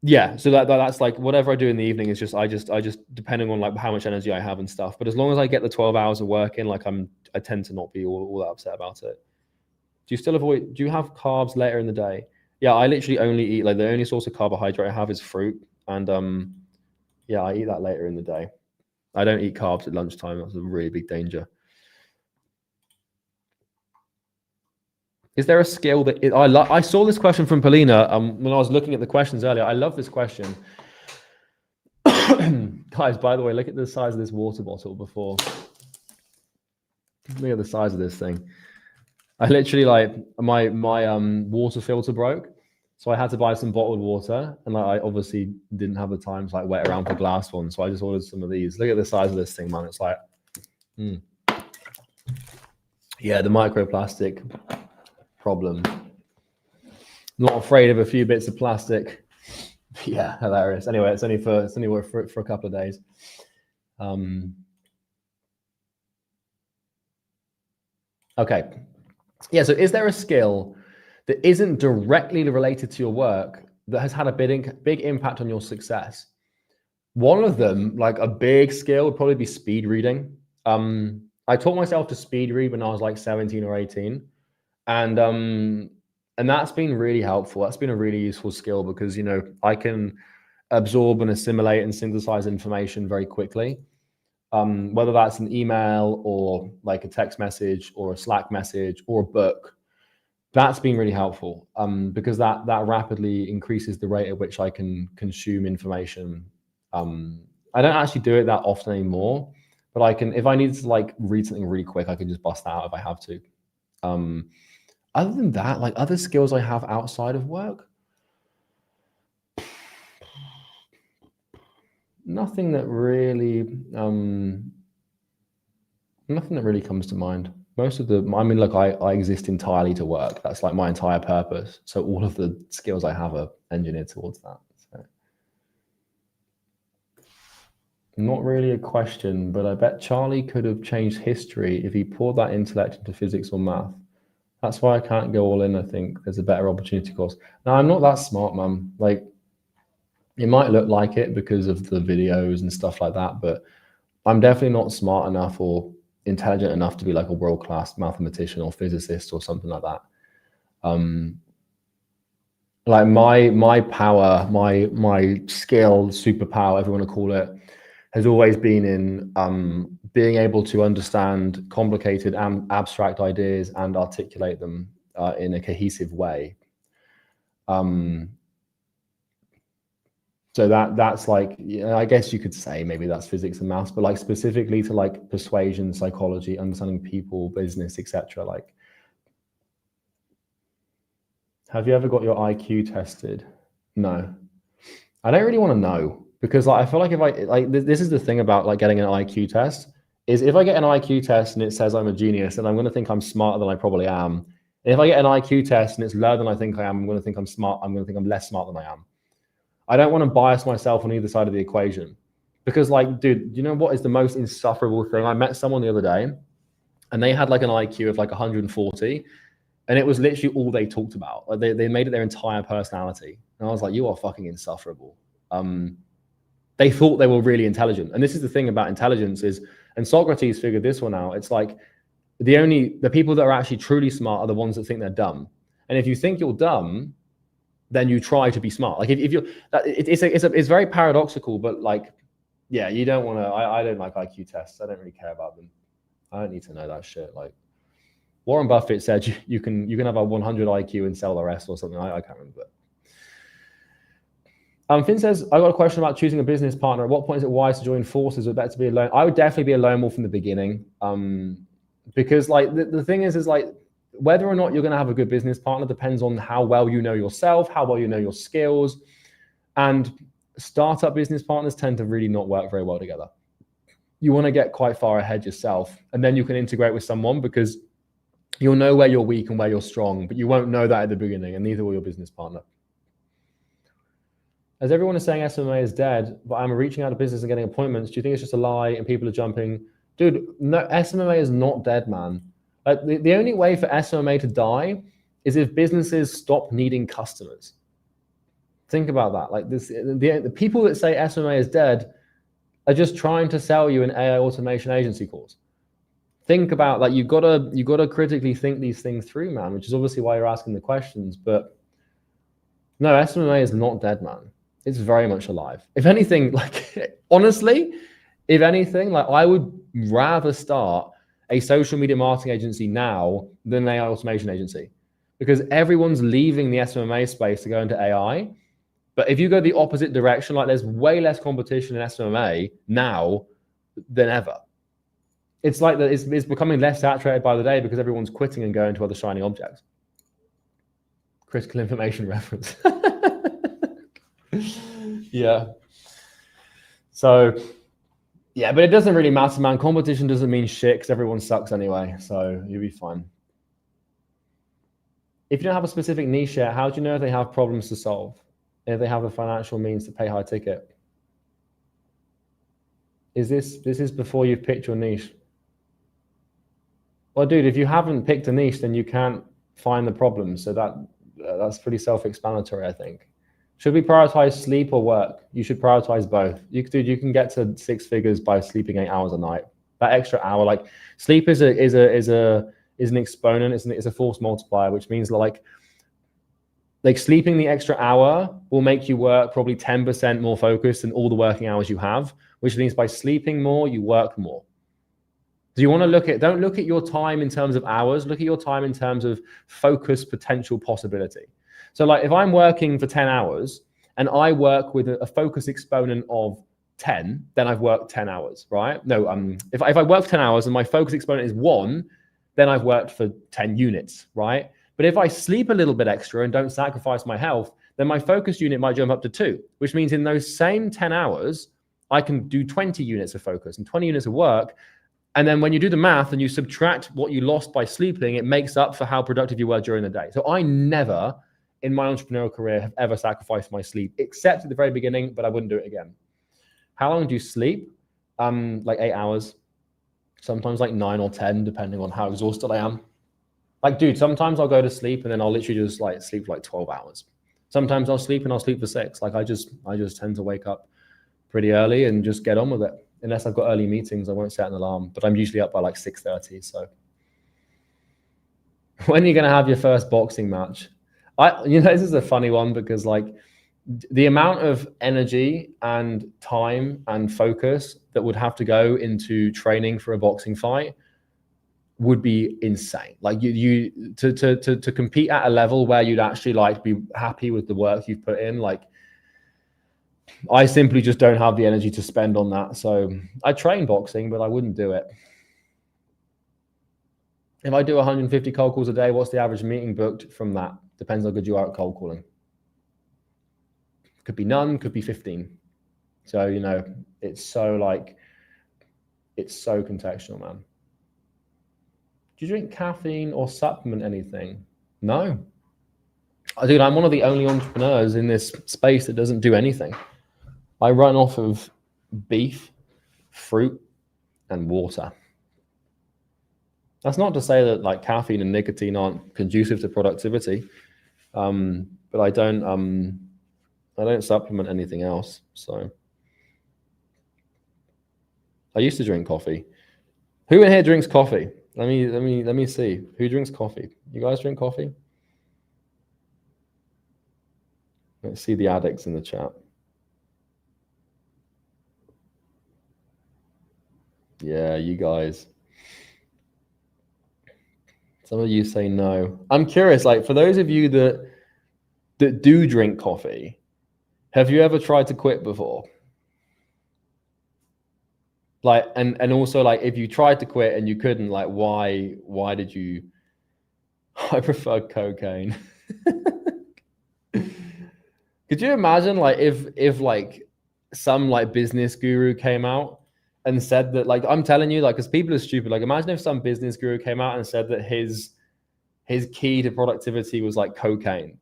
yeah, so that's like whatever I do in the evening is just I just depending on like how much energy I have and stuff. But as long as I get the 12 hours of work in, like I tend to not be all that upset about it. Do you have carbs later in the day? Yeah, I literally only eat, like the only source of carbohydrate I have is fruit. And yeah, I eat that later in the day. I don't eat carbs at lunchtime. That's a really big danger. Is there a skill that I saw this question from Polina when I was looking at the questions earlier. I love this question. Guys, by the way, look at the size of this water bottle before. Look at the size of this thing. I literally like my water filter broke. So I had to buy some bottled water, and like I obviously didn't have the time to like wait around for glass ones. So I just ordered some of these. Look at the size of this thing, man. It's like, yeah, the microplastic problem. Not afraid of a few bits of plastic. Yeah, hilarious. Anyway, it's only for a couple of days. Okay. Yeah, so is there a skill that isn't directly related to your work that has had a big impact on your success? One of them, like a big skill, would probably be speed reading. I taught myself to speed read when I was like 17 or 18. And that's been really helpful. That's been a really useful skill because, you know, I can absorb and assimilate and synthesize information very quickly. Whether that's an email or like a text message or a Slack message or a book, that's been really helpful because that rapidly increases the rate at which I can consume information. I don't actually do it that often anymore, but I can, if I need to like read something really quick, I can just bust out if I have to. Other than that, like other skills I have outside of work, nothing that really comes to mind. Most of the, I mean, look, I exist entirely to work. That's like my entire purpose. So all of the skills I have are engineered towards that. So not really a question, but I bet Charlie could have changed history if he poured that intellect into physics or math. That's why I can't go all in. I think there's a better opportunity course. Now, I'm not that smart, man. Like, it might look like it because of the videos and stuff like that, but I'm definitely not smart enough or intelligent enough to be like a world-class mathematician or physicist or something like that. Like my power, my skill, superpower, if you want to call it, has always been in being able to understand complicated and abstract ideas and articulate them in a cohesive way. So that's like, I guess you could say maybe that's physics and maths, but like specifically to like persuasion, psychology, understanding people, business, etc. Like, have you ever got your IQ tested? No, I don't really want to know because like I feel like if I like this is the thing about like getting an IQ test is if I get an IQ test and it says I'm a genius, then I'm going to think I'm smarter than I probably am. And if I get an IQ test and it's lower than I think I am, I'm going to think I'm smart. I'm going to think I'm less smart than I am. I don't want to bias myself on either side of the equation because like, dude, you know what is the most insufferable thing? I met someone the other day and they had like an IQ of like 140 and it was literally all they talked about. Like they made it their entire personality. And I was like, you are fucking insufferable. They thought they were really intelligent. And this is the thing about intelligence is, and Socrates figured this one out. It's like the people that are actually truly smart are the ones that think they're dumb. And if you think you're dumb, then you try to be smart. Like if you're, it's very paradoxical, but like, yeah, you don't want to, I don't like IQ tests. I don't really care about them. I don't need to know that shit. Like Warren Buffett said, you can have a 100 IQ and sell the rest or something. I can't remember. Finn says, I got a question about choosing a business partner. At what point is it wise to join forces or better to be alone? I would definitely be a lone wolf from the beginning. Because like the thing is like, whether or not you're going to have a good business partner depends on how well you know yourself, how well you know your skills. And startup business partners tend to really not work very well together. You want to get quite far ahead yourself, and then you can integrate with someone because you'll know where you're weak and where you're strong, but you won't know that at the beginning, and neither will your business partner. As everyone is saying SMA is dead, but I'm reaching out of business and getting appointments, do you think it's just a lie and people are jumping? Dude, no, SMA is not dead, man. Like the only way for SMA to die is if businesses stop needing customers. Think about that. Like this, the people that say SMA is dead are just trying to sell you an AI automation agency course. Think about like you gotta critically think these things through, man. Which is obviously why you're asking the questions. But no, SMA is not dead, man. It's very much alive. If anything, like honestly, if anything, like I would rather start a social media marketing agency now than an AI automation agency because everyone's leaving the SMA space to go into AI. But if you go the opposite direction, like there's way less competition in SMA now than ever. It's like that it's becoming less saturated by the day because everyone's quitting and going to other shiny objects. Critical information reference. Yeah. So, yeah, but it doesn't really matter, man. Competition doesn't mean shit because everyone sucks anyway. So you'll be fine. If you don't have a specific niche yet, how do you know if they have problems to solve? If they have the financial means to pay high ticket? This is before you've picked your niche? Well, dude, if you haven't picked a niche, then you can't find the problem. So that's pretty self-explanatory, I think. Should we prioritize sleep or work? You should prioritize both. You can get to 6 figures by sleeping 8 hours a night. That extra hour, like sleep is an exponent. It's a force multiplier, which means like sleeping the extra hour will make you work probably 10% more focused than all the working hours you have, which means by sleeping more, you work more. Do you want to don't look at your time in terms of hours, look at your time in terms of focus, potential, possibility. So like if I'm working for 10 hours and I work with a focus exponent of 10, then I've worked 10 hours, right? No, if I work for 10 hours and my focus exponent is 1, then I've worked for 10 units, right? But if I sleep a little bit extra and don't sacrifice my health, then my focus unit might jump up to 2, which means in those same 10 hours, I can do 20 units of focus and 20 units of work. And then when you do the math and you subtract what you lost by sleeping, it makes up for how productive you were during the day. So I never in my entrepreneurial career have ever sacrificed my sleep, except at the very beginning, but I wouldn't do it again. How long do you sleep? Like 8 hours, sometimes like 9 or 10, depending on how exhausted I am. Like, dude, sometimes I'll go to sleep and then I'll literally just like sleep for like 12 hours. Sometimes I'll sleep and I'll sleep for 6. Like I just tend to wake up pretty early and just get on with it. Unless I've got early meetings, I won't set an alarm, but I'm usually up by like 6:30. So when are you going to have your first boxing match? This is a funny one because like the amount of energy and time and focus that would have to go into training for a boxing fight would be insane. Like to compete at a level where you'd actually like be happy with the work you've put in. Like I simply just don't have the energy to spend on that. So I train boxing, but I wouldn't do it. If I do 150 cold calls a day, what's the average meeting booked from that? Depends how good you are at cold calling. Could be none, could be 15. So, it's so contextual, man. Do you drink caffeine or supplement anything? No. Dude, I'm one of the only entrepreneurs in this space that doesn't do anything. I run off of beef, fruit, and water. That's not to say that like caffeine and nicotine aren't conducive to productivity, but I don't supplement anything else. So I used to drink coffee. Who in here drinks coffee? Let me see. Who drinks coffee? You guys drink coffee? Let's see the addicts in the chat. Yeah, you guys. Some of you say no. I'm curious, like for those of you that do drink coffee, have you ever tried to quit before? Like, and also like if you tried to quit and you couldn't, like why did you? I prefer cocaine. Could you imagine like if like some like business guru came out and said that, like, I'm telling you, like, because people are stupid. Like, imagine if some business guru came out and said that his key to productivity was like cocaine.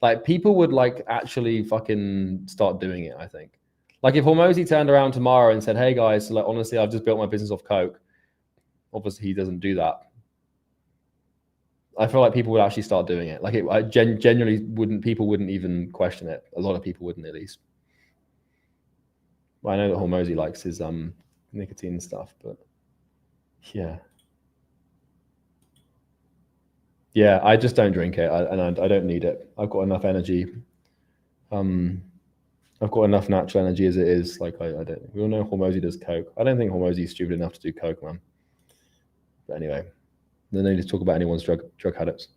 Like, people would like actually fucking start doing it, I think. Like, if Hormozi turned around tomorrow and said, hey guys, so like, honestly, I've just built my business off coke. Obviously, he doesn't do that. I feel like people would actually start doing it. Like, I genuinely people wouldn't even question it. A lot of people wouldn't, at least. Well, I know that Hormozi likes his nicotine stuff, but yeah. Yeah, I just don't drink it, and I don't need it. I've got enough energy. I've got enough natural energy as it is. Like, I don't. We all know Hormozi does coke. I don't think Hormozi is stupid enough to do coke, man. But anyway, no need to talk about anyone's drug habits.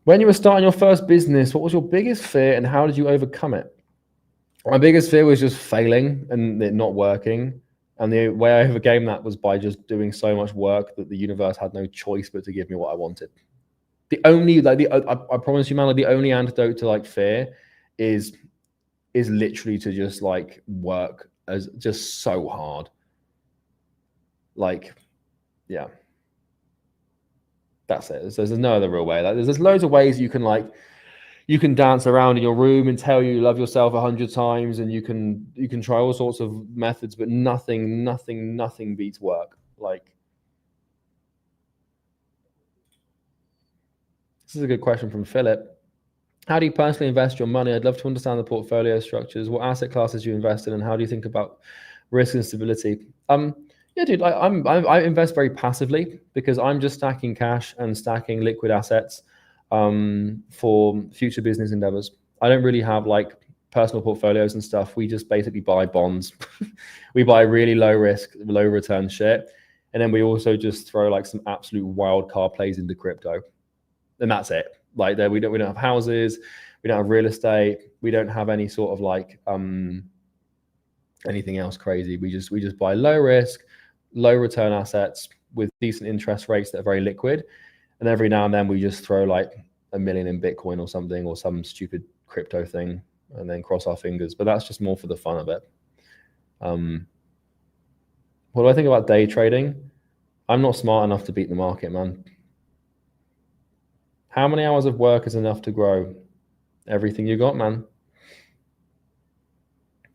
When you were starting your first business, what was your biggest fear, and how did you overcome it? My biggest fear was just failing and it not working. And the way I overcame that was by just doing so much work that the universe had no choice but to give me what I wanted. The only like I promise you, man, like the only antidote to like fear is literally to just like work as just so hard. Like, yeah, that's it. There's no other real way. Like, there's loads of ways you can dance around in your room and tell you love yourself 100 times, and you can try all sorts of methods, but nothing beats work. Like, this is a good question from Philip. How do you personally invest your money? I'd love to understand the portfolio structures. What asset classes you invest in, and how do you think about risk and stability? Yeah, dude, I invest very passively because I'm just stacking cash and stacking liquid assets for future business endeavors. I don't really have like personal portfolios and stuff. We just basically buy bonds. We buy really low risk, low return shit. And then we also just throw like some absolute wild card plays into crypto. And that's it. Like, we don't have houses, we don't have real estate, we don't have any sort of like anything else crazy. We just buy low risk, low return assets with decent interest rates that are very liquid. And every now and then we just throw like $1 million in Bitcoin or something, or some stupid crypto thing, and then cross our fingers. But that's just more for the fun of it. What do I think about day trading? I'm not smart enough to beat the market, man. How many hours of work is enough to grow? Everything you got, man.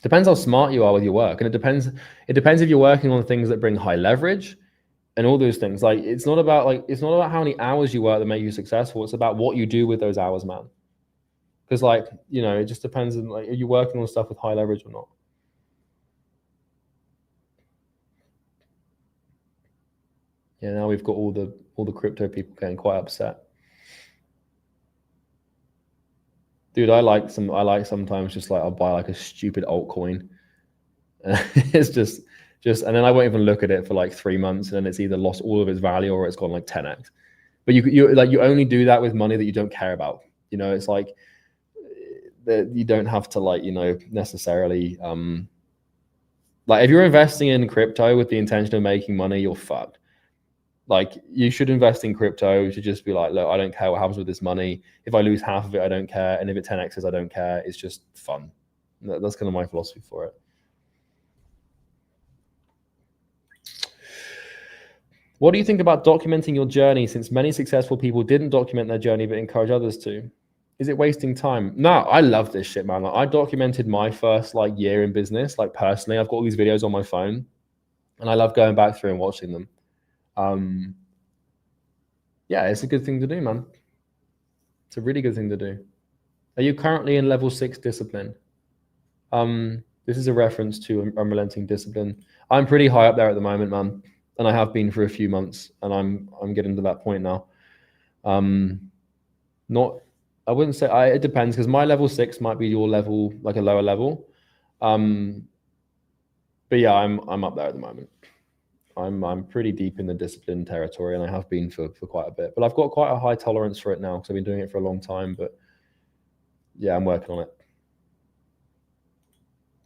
Depends how smart you are with your work. And it depends if you're working on things that bring high leverage and all those things. Like, it's not about how many hours you work that make you successful. It's about what you do with those hours, man. Because, like, you know, it just depends on, like, are you working on stuff with high leverage or not? Yeah, now we've got all the crypto people getting quite upset. Dude, I like sometimes just like I'll buy like a stupid altcoin. It's just and then I won't even look at it for like 3 months, and then it's either lost all of its value or it's gone like 10x. But you only do that with money that you don't care about. You know, it's like that you don't have to, like, you know, necessarily like, if you're investing in crypto with the intention of making money, you're fucked. Like, you should invest in crypto to just be like, look, I don't care what happens with this money. If I lose half of it, I don't care. And if it 10x's, I don't care. It's just fun. That's kind of my philosophy for it. What do you think about documenting your journey, since many successful people didn't document their journey but encourage others to? Is it wasting time? No, I love this shit, man. Like, I documented my first like year in business, like personally. I've got all these videos on my phone, and I love going back through and watching them. Yeah, it's a good thing to do, man. It's a really good thing to do. Are you currently in level 6 discipline? This is a reference to unrelenting discipline. I'm pretty high up there at the moment, man, and I have been for a few months, and I'm getting to that point now. I wouldn't say it depends, because my level 6 might be your level, like a lower level. But yeah, I'm up there at the moment. I'm pretty deep in the discipline territory, and I have been for quite a bit. But I've got quite a high tolerance for it now, because I've been doing it for a long time. But yeah, I'm working on it.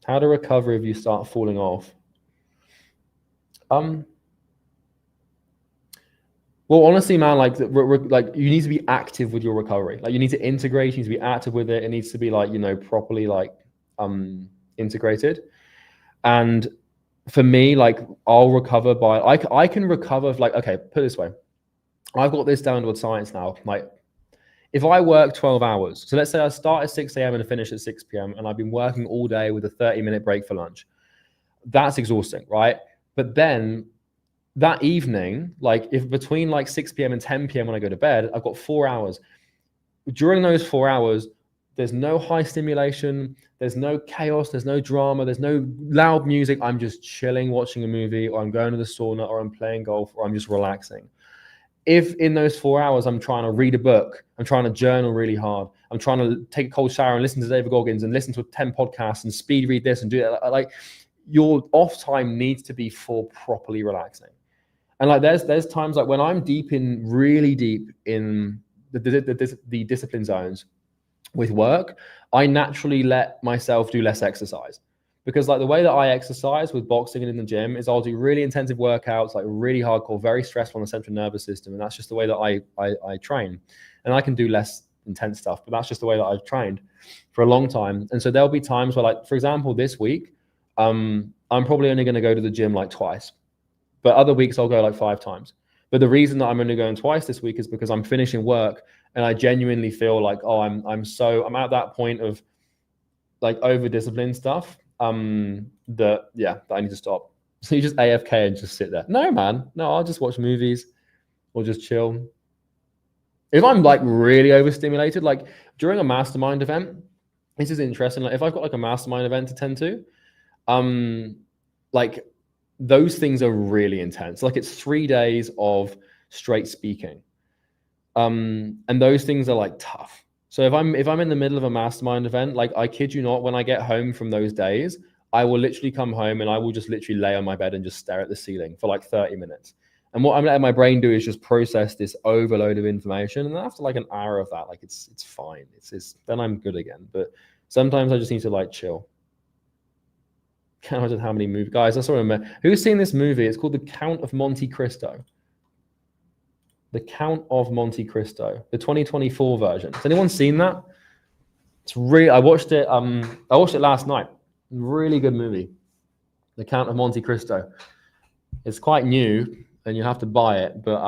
How to recover if you start falling off? Well, honestly, man, like you need to be active with your recovery. Like, you need to integrate. You need to be active with it. It needs to be, like, you know, properly like integrated. And for me, like, I'll recover by I can recover, like, okay, put it this way. I've got this down to a science now. Like, if I work 12 hours, so let's say I start at 6 a.m. and finish at 6 p.m. and I've been working all day with a 30-minute break for lunch, that's exhausting, right? But then that evening, like, if between like 6 p.m. and 10 p.m. when I go to bed, I've got 4 hours. During those 4 hours, there's no high stimulation, there's no chaos, there's no drama, there's no loud music. I'm just chilling, watching a movie, or I'm going to the sauna, or I'm playing golf, or I'm just relaxing. If in those 4 hours I'm trying to read a book, I'm trying to journal really hard, I'm trying to take a cold shower and listen to David Goggins and listen to 10 podcasts and speed read this and do that, like, your off time needs to be for properly relaxing. And like, there's times like when I'm really deep in the discipline zones with work, I naturally let myself do less exercise, Because like the way that I exercise with boxing and in the gym is I'll do really intensive workouts, like really hardcore, very stressful on the central nervous system. And that's just the way that I train. And I can do less intense stuff, but that's just the way that I've trained for a long time. And so there'll be times where, like, for example, this week, I'm probably only going to go to the gym like twice, but other weeks I'll go like 5 times. But the reason that I'm only going twice this week is because I'm finishing work and I genuinely feel like, oh, I'm at that point of like over discipline stuff that I need to stop. So you just AFK and just sit there. No, man. No, I'll just watch movies or just chill. If I'm like really overstimulated, like during a mastermind event, this is interesting. Like if I've got like a mastermind event to tend to, like those things are really intense. Like it's 3 days of straight speaking. And those things are like tough. So if I'm in the middle of a mastermind event, like I kid you not, when I get home from those days, I will literally come home and I will just literally lay on my bed and just stare at the ceiling for like 30 minutes. And what I'm letting my brain do is just process this overload of information. And after like an hour of that, like it's fine. It's then I'm good again. But sometimes I just need to like chill. Can't imagine how many movies. Guys, I saw him. Who's seen this movie? It's called The Count of Monte Cristo. The Count of Monte Cristo, the 2024 version. Has anyone seen that? It's really, I watched it last night. Really good movie. The Count of Monte Cristo. It's quite new and you have to buy it, but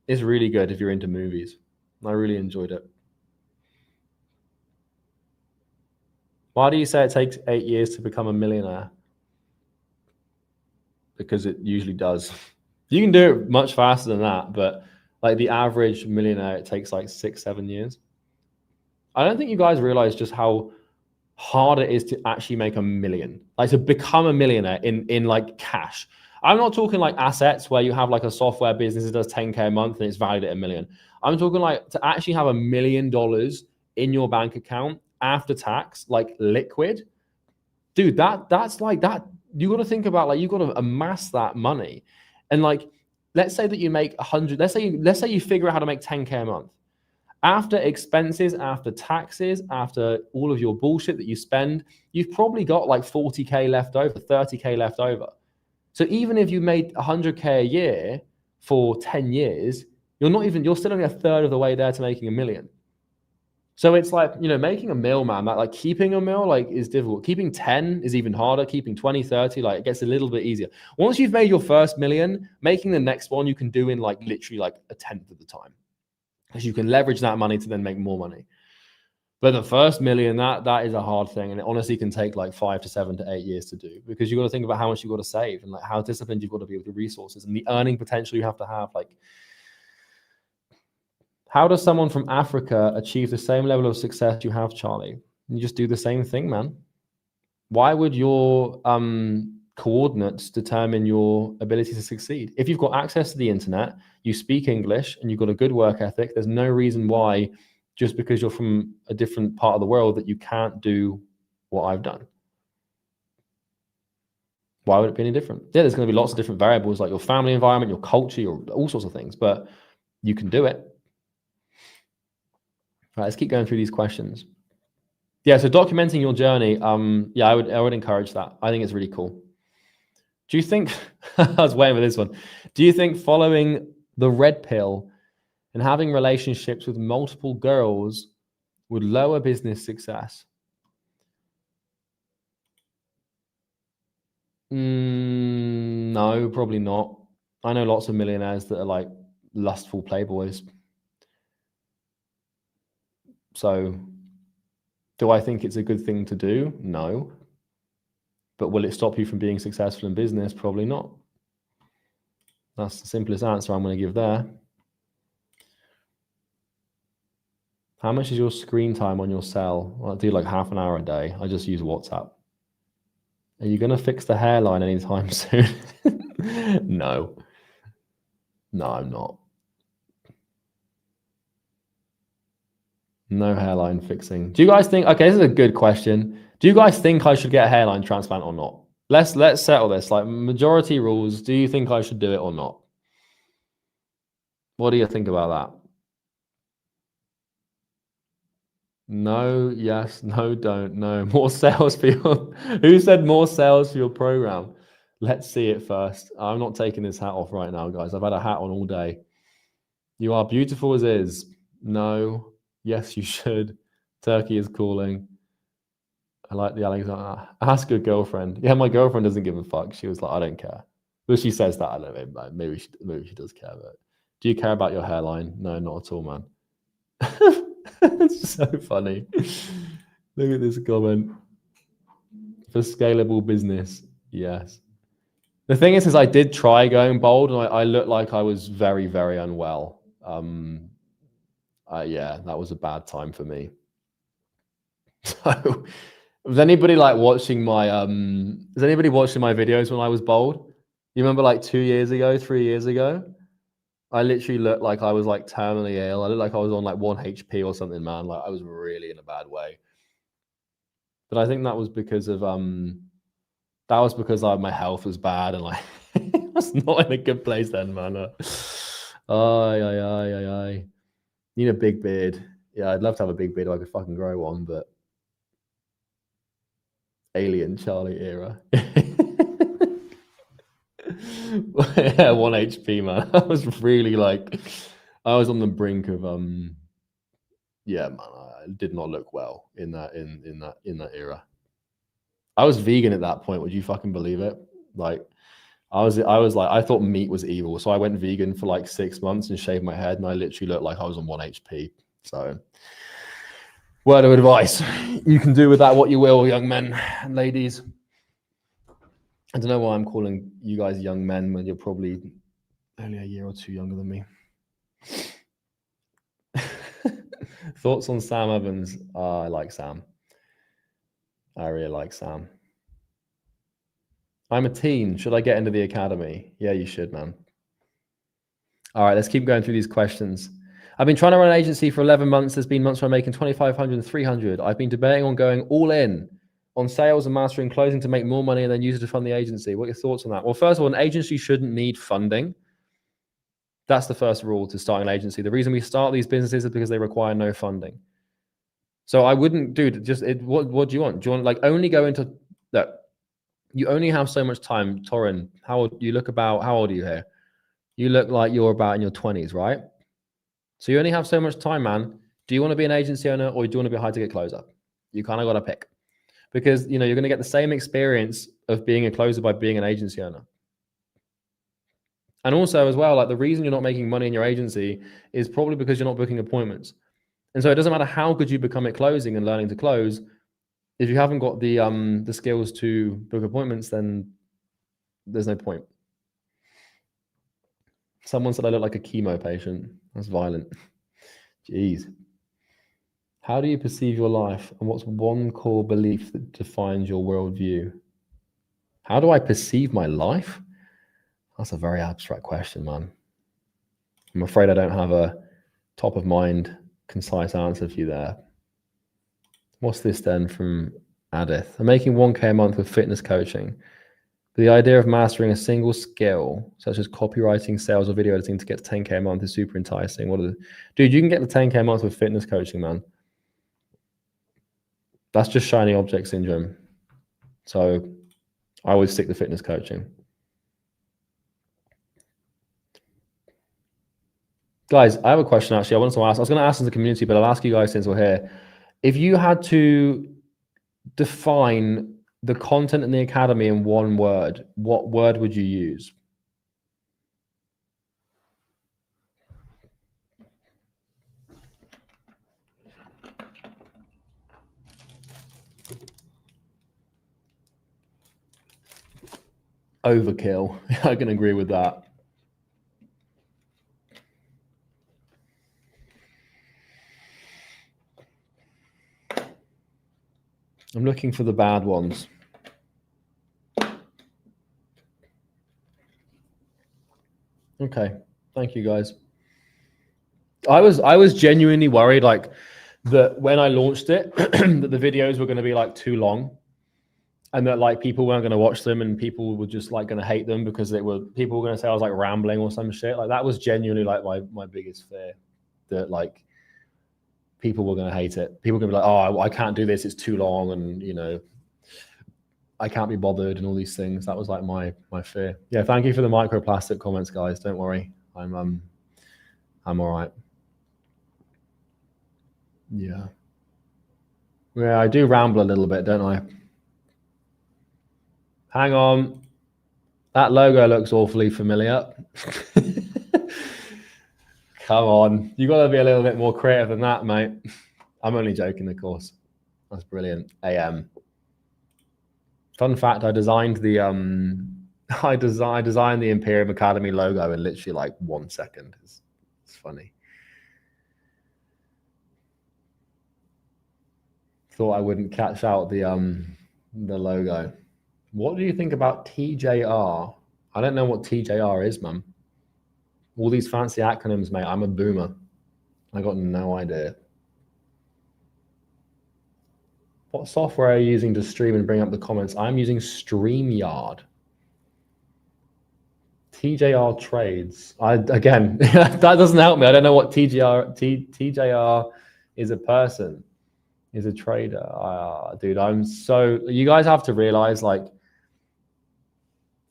it's really good if you're into movies. I really enjoyed it. Why do you say it takes 8 years to become a millionaire? Because it usually does. You can do it much faster than that, but like the average millionaire, it takes like 6-7 years. I don't think you guys realize just how hard it is to actually make $1 million, like to become a millionaire in like cash. I'm not talking like assets where you have like a software business that does 10K a month and it's valued at $1 million. I'm talking like to actually have $1 million in your bank account after tax, like liquid. Dude, that's like that. You got to think about like you got to amass that money. And like, let's say that you make 100, let's say you figure out how to make 10K a month. After expenses, after taxes, after all of your bullshit that you spend, you've probably got like 40K left over, 30K left over. So even if you made 100K a year for 10 years, you're still only a third of the way there to making $1 million. So it's like, you know, making $1 million, man, that like keeping $1 million like is difficult. Keeping 10 is even harder. Keeping 20, 30, like it gets a little bit easier. Once you've made your first $1 million, making the next one you can do in like literally like 1/10 of the time. Because you can leverage that money to then make more money. But the first $1 million, that is a hard thing. And it honestly can take like 5 to 7 to 8 years to do, because you've got to think about how much you've got to save and like how disciplined you've got to be with the resources and the earning potential you have to have. Like, how does someone from Africa achieve the same level of success you have, Charlie? You just do the same thing, man. Why would your coordinates determine your ability to succeed? If you've got access to the internet, you speak English, and you've got a good work ethic, there's no reason why, just because you're from a different part of the world, that you can't do what I've done. Why would it be any different? Yeah, there's going to be lots of different variables, like your family environment, your culture, all sorts of things, but you can do it. All right, let's keep going through these questions. Yeah, so documenting your journey, yeah, I would encourage that. I think it's really cool. Do you think, I was waiting for this one. Do you think following the red pill and having relationships with multiple girls would lower business success? No, probably not. I know lots of millionaires that are like lustful playboys. So do I think it's a good thing to do? No. But will it stop you from being successful in business? Probably not. That's the simplest answer I'm going to give there. How much is your screen time on your cell? Well, I do like half an hour a day. I just use WhatsApp. Are you going to fix the hairline anytime soon? No. No, I'm not. No hairline fixing. Do you guys think, okay, this is a good question. Do you guys think I should get a hairline transplant or not? Let's settle this. Like, majority rules, do you think I should do it or not? What do you think about that? No, yes, no, don't, no. More sales for your, who said more sales for your program? Let's see it first. I'm not taking this hat off right now, guys. I've had a hat on all day. You are beautiful as is. No, yes, you should. Turkey is calling. I like the Alexander. Ask your girlfriend. Yeah, my girlfriend doesn't give a fuck. She was like, I don't care. Well, she says that. I don't know. Maybe she does care. But do you care about your hairline? No, not at all, man. It's so funny. Look at this comment. For scalable business, yes. The thing is I did try going bold, and I looked like I was very, very unwell. Yeah, that was a bad time for me. So, was anybody like watching my is anybody watching my videos when I was bold? You remember like 2 years ago, 3 years ago? I literally looked like I was like terminally ill. I looked like I was on like 1 HP or something, man. Like I was really in a bad way. But I think that was because of my health was bad, and like I was not in a good place then, man. I need a big beard. Yeah, I'd love to have a big beard if I could fucking grow one, but Alien Charlie era. Yeah, 1 HP, man. I was really like, I was on the brink of yeah, man. I did not look well in that era. I was vegan at that point. Would you fucking believe it? Like, I was like, I thought meat was evil, so I went vegan for like 6 months and shaved my head, and I literally looked like I was on 1 HP. So, word of advice: you can do with that what you will, young men and ladies. I don't know why I'm calling you guys young men when you're probably only a year or two younger than me. Thoughts on Sam Evans? I like Sam. I really like Sam. I'm a teen. Should I get into the academy? Yeah, you should, man. All right, let's keep going through these questions. I've been trying to run an agency for 11 months. There's been months where I'm making 2,500 and 300. I've been debating on going all in on sales and mastering closing to make more money and then use it to fund the agency. What are your thoughts on that? Well, first of all, an agency shouldn't need funding. That's the first rule to starting an agency. The reason we start these businesses is because they require no funding. So I wouldn't, dude, what do you want? Do you want like only go into that? You only have so much time. Torrin, how old are you here? You look like you're about in your 20s, right? So you only have so much time, man. Do you want to be an agency owner or do you want to be a high ticket closer? You kind of got to pick, because you're going to get the same experience of being a closer by being an agency owner. And also as well, like the reason you're not making money in your agency is probably because you're not booking appointments. And so it doesn't matter how good you become at closing and learning to close. If you haven't got the skills to book appointments, then there's no point. Someone said I look like a chemo patient. That's violent. Jeez. How do you perceive your life, and what's one core belief that defines your worldview? How do I perceive my life? That's a very abstract question, man. I'm afraid I don't have a top of mind, concise answer for you there. What's this then from Adith? I'm making 1K a month with fitness coaching. The idea of mastering a single skill, such as copywriting, sales, or video editing, to get to 10K a month is super enticing. Dude, you can get the 10K a month with fitness coaching, man. That's just shiny object syndrome. So I always stick to fitness coaching. Guys, I have a question actually. I was going to ask in the community, but I'll ask you guys since we're here. If you had to define the content in the academy in one word, what word would you use? Overkill. I can agree with that. I'm looking for the bad ones. Okay. Thank you, guys. I was genuinely worried, like, that when I launched it, that the videos were going to be like too long, and that like people weren't going to watch them, and people were just like going to hate them because people were going to say I was like rambling or some shit. Like that was genuinely like my biggest fear, that like people were going to hate it. People were going to be like, oh, I can't do this. It's too long. And, you know, I can't be bothered and all these things. That was like my fear. Yeah. Thank you for the microplastic comments, guys. Don't worry. I'm all right. Yeah. Yeah. I do ramble a little bit, don't I? Hang on. That logo looks awfully familiar. Come on. You got to be a little bit more creative than that, mate. I'm only joking, of course. That's brilliant. Fun fact, I designed the I designed the Imperium Academy logo in literally like 1 second. It's funny. Thought I wouldn't catch out the logo. What do you think about TJR? I don't know what TJR is, man. All these fancy acronyms, mate. I'm a boomer. I got no idea. What software are you using to stream and bring up the comments? I'm using StreamYard. TJR trades. Again, that doesn't help me. I don't know what TJR is a person, is a trader. Dude, you guys have to realize, like,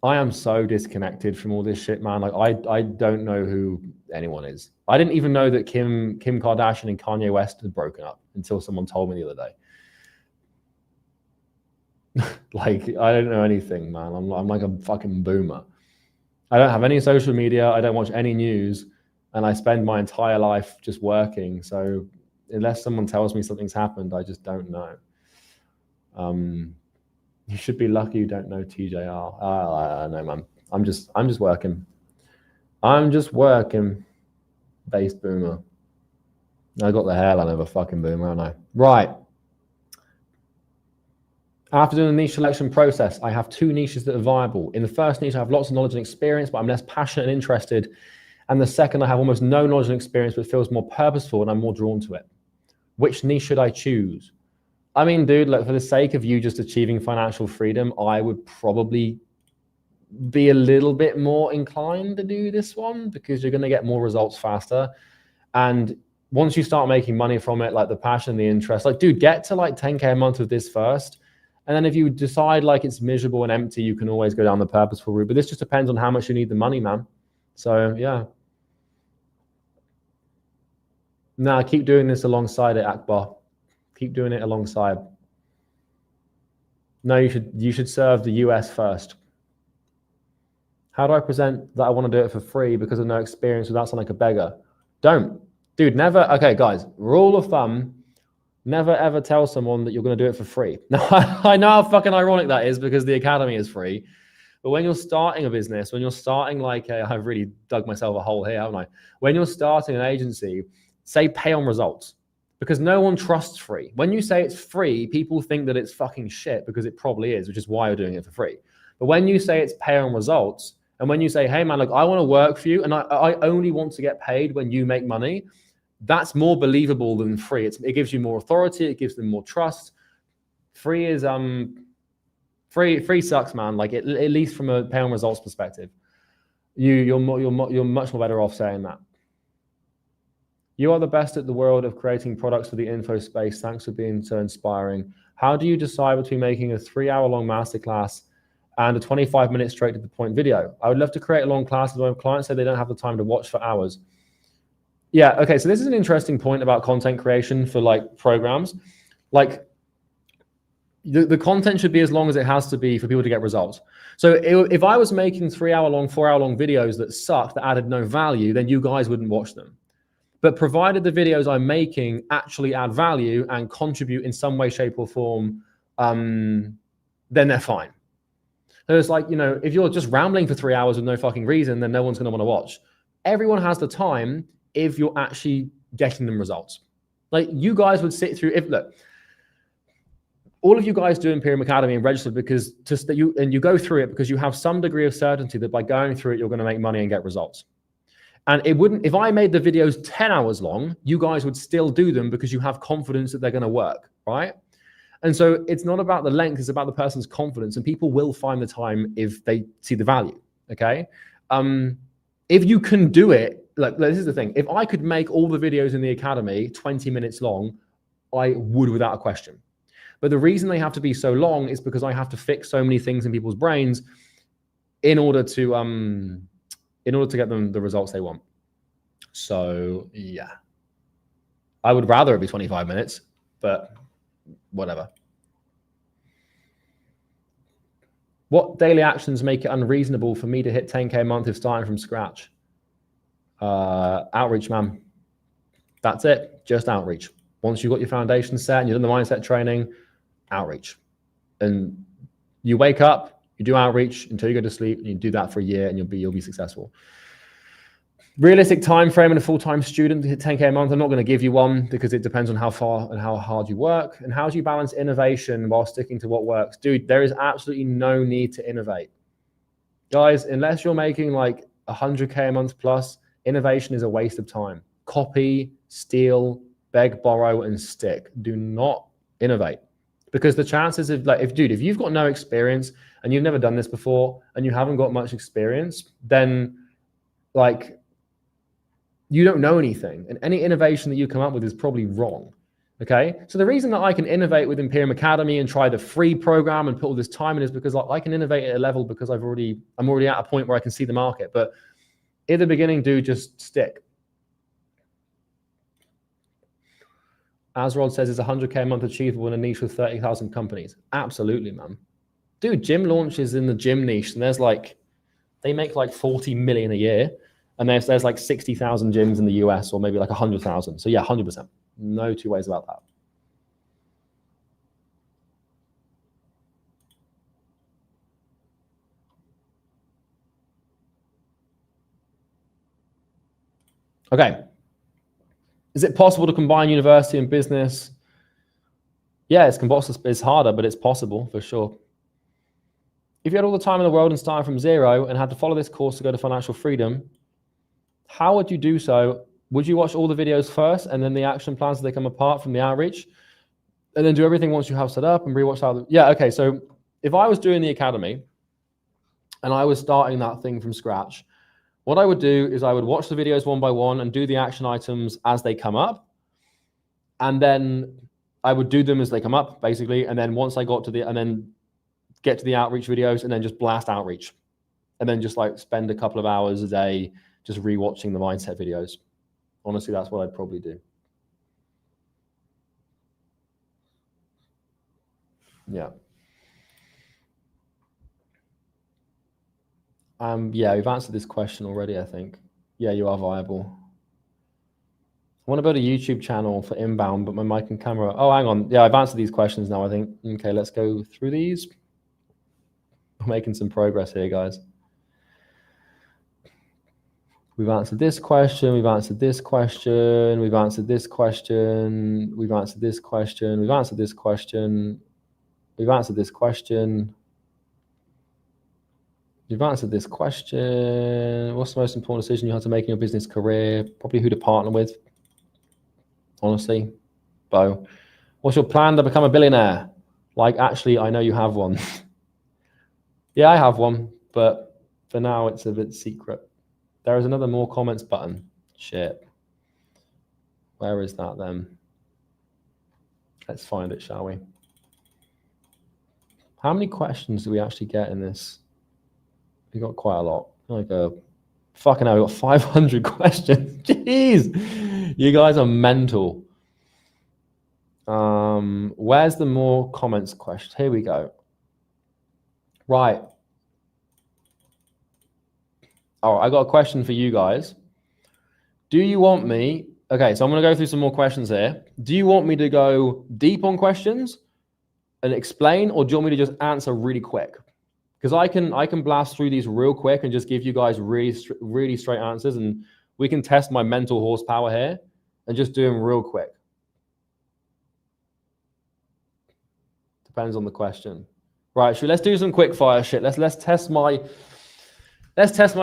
I am so disconnected from all this shit, man. Like, I don't know who anyone is. I didn't even know that Kim Kardashian and Kanye West had broken up until someone told me the other day. Like, I don't know anything, man. I'm like a fucking boomer. I don't have any social media. I don't watch any news, and I spend my entire life just working. So unless someone tells me something's happened, I just don't know. You should be lucky you don't know TJR. I know, man. I'm just working. I'm just working. Base boomer. I got the hairline of a fucking boomer, haven't I? Right. After doing the niche selection process, I have 2 niches that are viable. In the first niche, I have lots of knowledge and experience, but I'm less passionate and interested. And the second, I have almost no knowledge and experience, but it feels more purposeful and I'm more drawn to it. Which niche should I choose? I mean, dude, look, for the sake of you just achieving financial freedom, I would probably be a little bit more inclined to do this one because you're going to get more results faster. And once you start making money from it, like the passion, the interest, like, dude, get to like 10K a month with this first. And then if you decide like it's miserable and empty, you can always go down the purposeful route. But this just depends on how much you need the money, man. So yeah. Nah, keep doing this alongside it, Akbar. Keep doing it alongside. No, you should serve the US first. How do I present that I want to do it for free because of no experience without sounding like a beggar? Don't. Dude, never. Okay, guys, rule of thumb, never ever tell someone that you're going to do it for free. Now, I know how fucking ironic that is because the academy is free. But when you're starting a business, when you're starting like I've really dug myself a hole here, haven't I? When you're starting an agency, say pay on results. Because no one trusts free. When you say it's free, people think that it's fucking shit because it probably is, which is why you're doing it for free. But when you say it's pay on results, and when you say, hey man, look, I want to work for you and I only want to get paid when you make money, that's more believable than free. It gives you more authority, it gives them more trust. Free is free sucks, man. Like at least from a pay on results perspective. You're much more better off saying that. You are the best at the world of creating products for the info space. Thanks for being so inspiring. How do you decide between making a 3-hour-long masterclass and a 25-minute straight to the point video? I would love to create a long class, but my clients say they don't have the time to watch for hours. Yeah, okay, so this is an interesting point about content creation for like programs. Like the content should be as long as it has to be for people to get results. So if I was making 3-hour-long, 4-hour-long videos that sucked, that added no value, then you guys wouldn't watch them. But provided the videos I'm making actually add value and contribute in some way, shape, or form, then they're fine. So it's like, you know, if you're just rambling for 3 hours with no fucking reason, then no one's going to want to watch. Everyone has the time if you're actually getting them results. Like you guys would sit through, look, all of you guys do Imperium Academy and register because you go through it because you have some degree of certainty that by going through it, you're going to make money and get results. And it wouldn't, if I made the videos 10 hours long, you guys would still do them because you have confidence that they're going to work, right? And so it's not about the length, it's about the person's confidence, and people will find the time if they see the value, okay? If you can do it Look, this is the thing. If I could make all the videos in the academy 20 minutes long, I would without a question. But the reason they have to be so long is because I have to fix so many things in people's brains in order to get them the results they want. So yeah, I would rather it be 25 minutes, but whatever. What daily actions make it unreasonable for me to hit 10K a month if starting from scratch? Outreach, man. That's it. Just outreach. Once you've got your foundation set and you've done the mindset training, outreach. And you wake up, you do outreach until you go to sleep, and you do that for a year, and you'll be successful. Realistic time frame and a full-time student to hit 10K a month. I'm not going to give you one because it depends on how far and how hard you work. And how do you balance innovation while sticking to what works? Dude, there is absolutely no need to innovate. Guys, unless you're making like 100K a month plus, innovation is a waste of time. Copy, steal, beg, borrow, and stick. Do not innovate. Because the chances of like, if you've got no experience and you've never done this before and you haven't got much experience, then like, you don't know anything, and any innovation that you come up with is probably wrong. Okay, so the reason that I can innovate with Imperium Academy and try the free program and put all this time in is because I can innovate at a level because I'm already at a point where I can see the market. But in the beginning, dude, just stick. Asrod says, is 100K a month achievable in a niche with 30,000 companies? Absolutely, man. Dude, gym launches in the gym niche, and they make like 40 million a year. And there's like 60,000 gyms in the US, or maybe like 100,000. So yeah, 100%. No two ways about that. Okay. Is it possible to combine university and business? Yeah, it's harder, but it's possible for sure. If you had all the time in the world and started from zero and had to follow this course to go to financial freedom, how would you do so? Would you watch all the videos first and then the action plans as they come apart from the outreach, and then do everything once you have set up and rewatch how? Yeah, okay. So if I was doing the academy and I was starting that thing from scratch, what I would do is I would watch the videos one by one and do the action items as they come up, and then I would do them as they come up, basically. And then once I got to get to the outreach videos, and then just blast outreach, and then just like spend a couple of hours a day just rewatching the mindset videos. Honestly, that's what I'd probably do. Yeah. Yeah, we've answered this question already, I think. Yeah, you are viable. I want to build a YouTube channel for inbound, but my mic and camera. Oh, hang on. Yeah, I've answered these questions now, I think. Okay, let's go through these. We're making some progress here, guys. We've answered this question, we've answered this question, we've answered this question, we've answered this question, we've answered this question, we've answered this question, we've answered this question. What's the most important decision you have to make in your business career? Probably who to partner with, honestly. Beau. What's your plan to become a billionaire? Like, actually, I know you have one. Yeah, I have one, but for now, it's a bit secret. There is another more comments button. Shit. Where is that then? Let's find it, shall we? How many questions do we actually get in this? We got quite a lot. Like fucking hell, we got 500 questions. Jeez, you guys are mental. Where's the more comments question? Here we go. Right. All right, I got a question for you guys. Do you want me? Okay, so I'm going to go through some more questions here. Do you want me to go deep on questions and explain, or do you want me to just answer really quick? Because I can blast through these real quick and just give you guys really straight answers, and we can test my mental horsepower here and just do them real quick. Depends on the question. Right, let's do some quick fire shit. Let's test my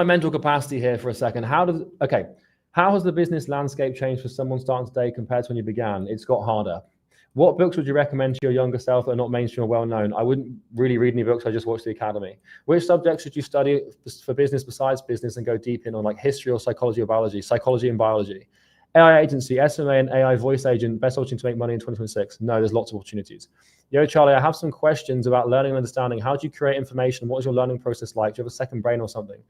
mental capacity here for a second. How has the business landscape changed for someone starting today compared to when you began? It's got harder. What books would you recommend to your younger self that are not mainstream or well-known? I wouldn't really read any books. I just watched the academy. Which subjects should you study for business besides business and go deep in on, like history or psychology or biology? Psychology and biology. AI agency, SMA and AI voice agent, best opportunity to make money in 2026? No, there's lots of opportunities. Yo, Charlie, I have some questions about learning and understanding. How do you create information? What is your learning process like? Do you have a second brain or something?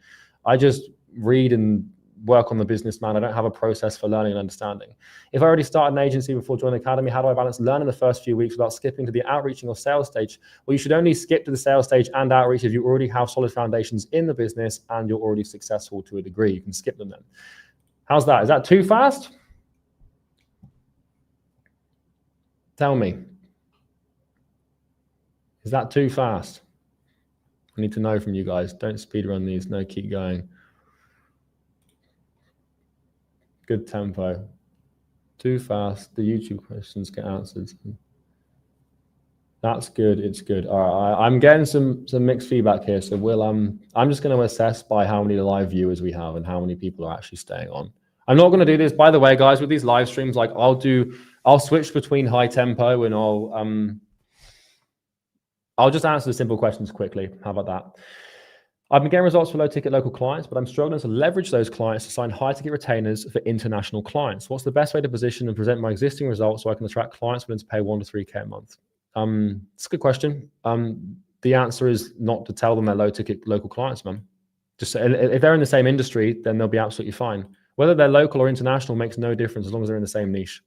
I just read and work on the business, man. I don't have a process for learning and understanding. If I already started an agency before joining the academy, how do I balance learning the first few weeks without skipping to the outreaching or sales stage? Well, you should only skip to the sales stage and outreach if you already have solid foundations in the business and you're already successful to a degree. You can skip them then. How's that? Is that too fast? Tell me. Is that too fast? I need to know from you guys. Don't speed run these. No, keep going. Good tempo. Too fast. The YouTube questions get answered. That's good. It's good. All right. I'm getting some mixed feedback here. So I'm just going to assess by how many live viewers we have and how many people are actually staying on. I'm not going to do this, by the way, guys, with these live streams. Like I'll switch between high tempo and I'll just answer the simple questions quickly. How about that? I've been getting results for low ticket local clients, but I'm struggling to leverage those clients to sign high ticket retainers for international clients. What's the best way to position and present my existing results so I can attract clients willing to pay 1 to 3K a month? It's a good question. The answer is not to tell them they're low ticket local clients, man. Just if they're in the same industry, then they'll be absolutely fine. Whether they're local or international makes no difference as long as they're in the same niche.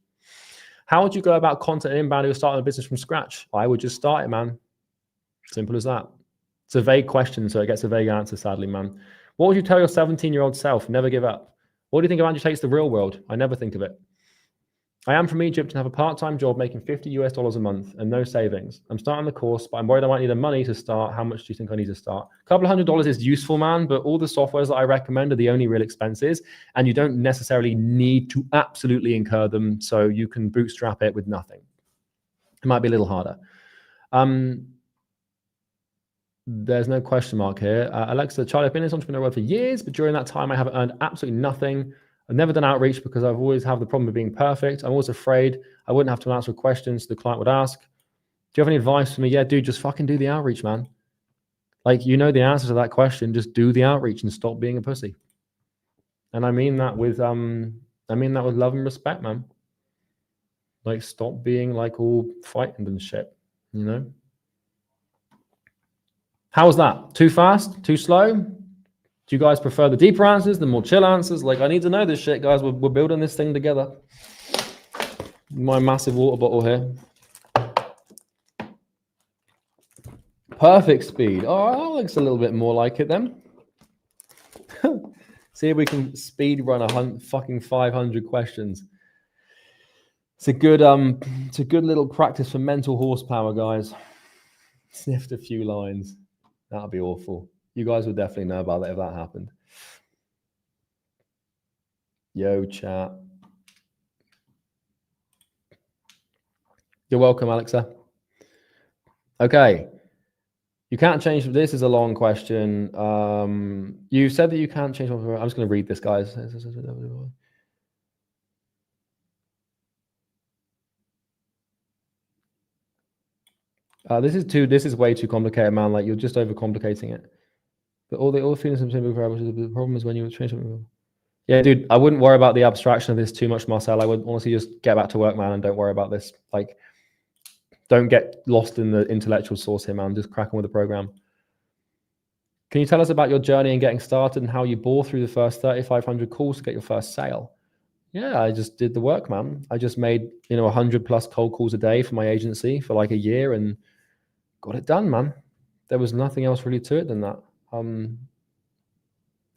How would you go about content and inbound if you're starting a business from scratch? I would just start it, man. Simple as that. It's a vague question, so it gets a vague answer, sadly, man. What would you tell your 17-year-old self? Never give up. What do you think of Andrew Tate's The Real World? I never think of it. I am from Egypt and have a part-time job making $50 US a month and no savings. I'm starting the course, but I'm worried I might need the money to start. How much do you think I need to start? A couple $100 is useful, man, but all the softwares that I recommend are the only real expenses, and you don't necessarily need to absolutely incur them, so you can bootstrap it with nothing. It might be a little harder. There's no question mark here. Alexa, Charlie, I've been in this entrepreneur world for years, but during that time, I haven't earned absolutely nothing. I've never done outreach because I've always had the problem of being perfect. I'm always afraid I wouldn't have to answer questions the client would ask. Do you have any advice for me? Yeah, dude, just fucking do the outreach, man. Like, you know the answer to that question. Just do the outreach and stop being a pussy. And I mean that with love and respect, man. Like, stop being like all frightened and shit, you know? How was that? Too fast? Too slow? Do you guys prefer the deeper answers, the more chill answers? Like, I need to know this shit, guys. We're building this thing together. My massive water bottle here. Perfect speed. Oh, that looks a little bit more like it then. See if we can speed run fucking 500 questions. It's a good little practice for mental horsepower, guys. Sniffed a few lines. That'd be awful. You guys would definitely know about that if that happened. Yo, chat. You're welcome, Alexa. Okay. You can't change. This is a long question. You said that you can't change. I'm just going to read this, guys. This is way too complicated, man. Like, you're just overcomplicating it. But all the feelings of the problem is when you change something. Yeah, dude, I wouldn't worry about the abstraction of this too much, Marcel. I would honestly just get back to work, man, and don't worry about this. Like, don't get lost in the intellectual source here, man. Just crack on with the program. Can you tell us about your journey in getting started and how you bore through the first 3,500 calls to get your first sale? Yeah, I just did the work, man. I just made 100 plus cold calls a day for my agency for like a year and got it done, man. There was nothing else really to it than that.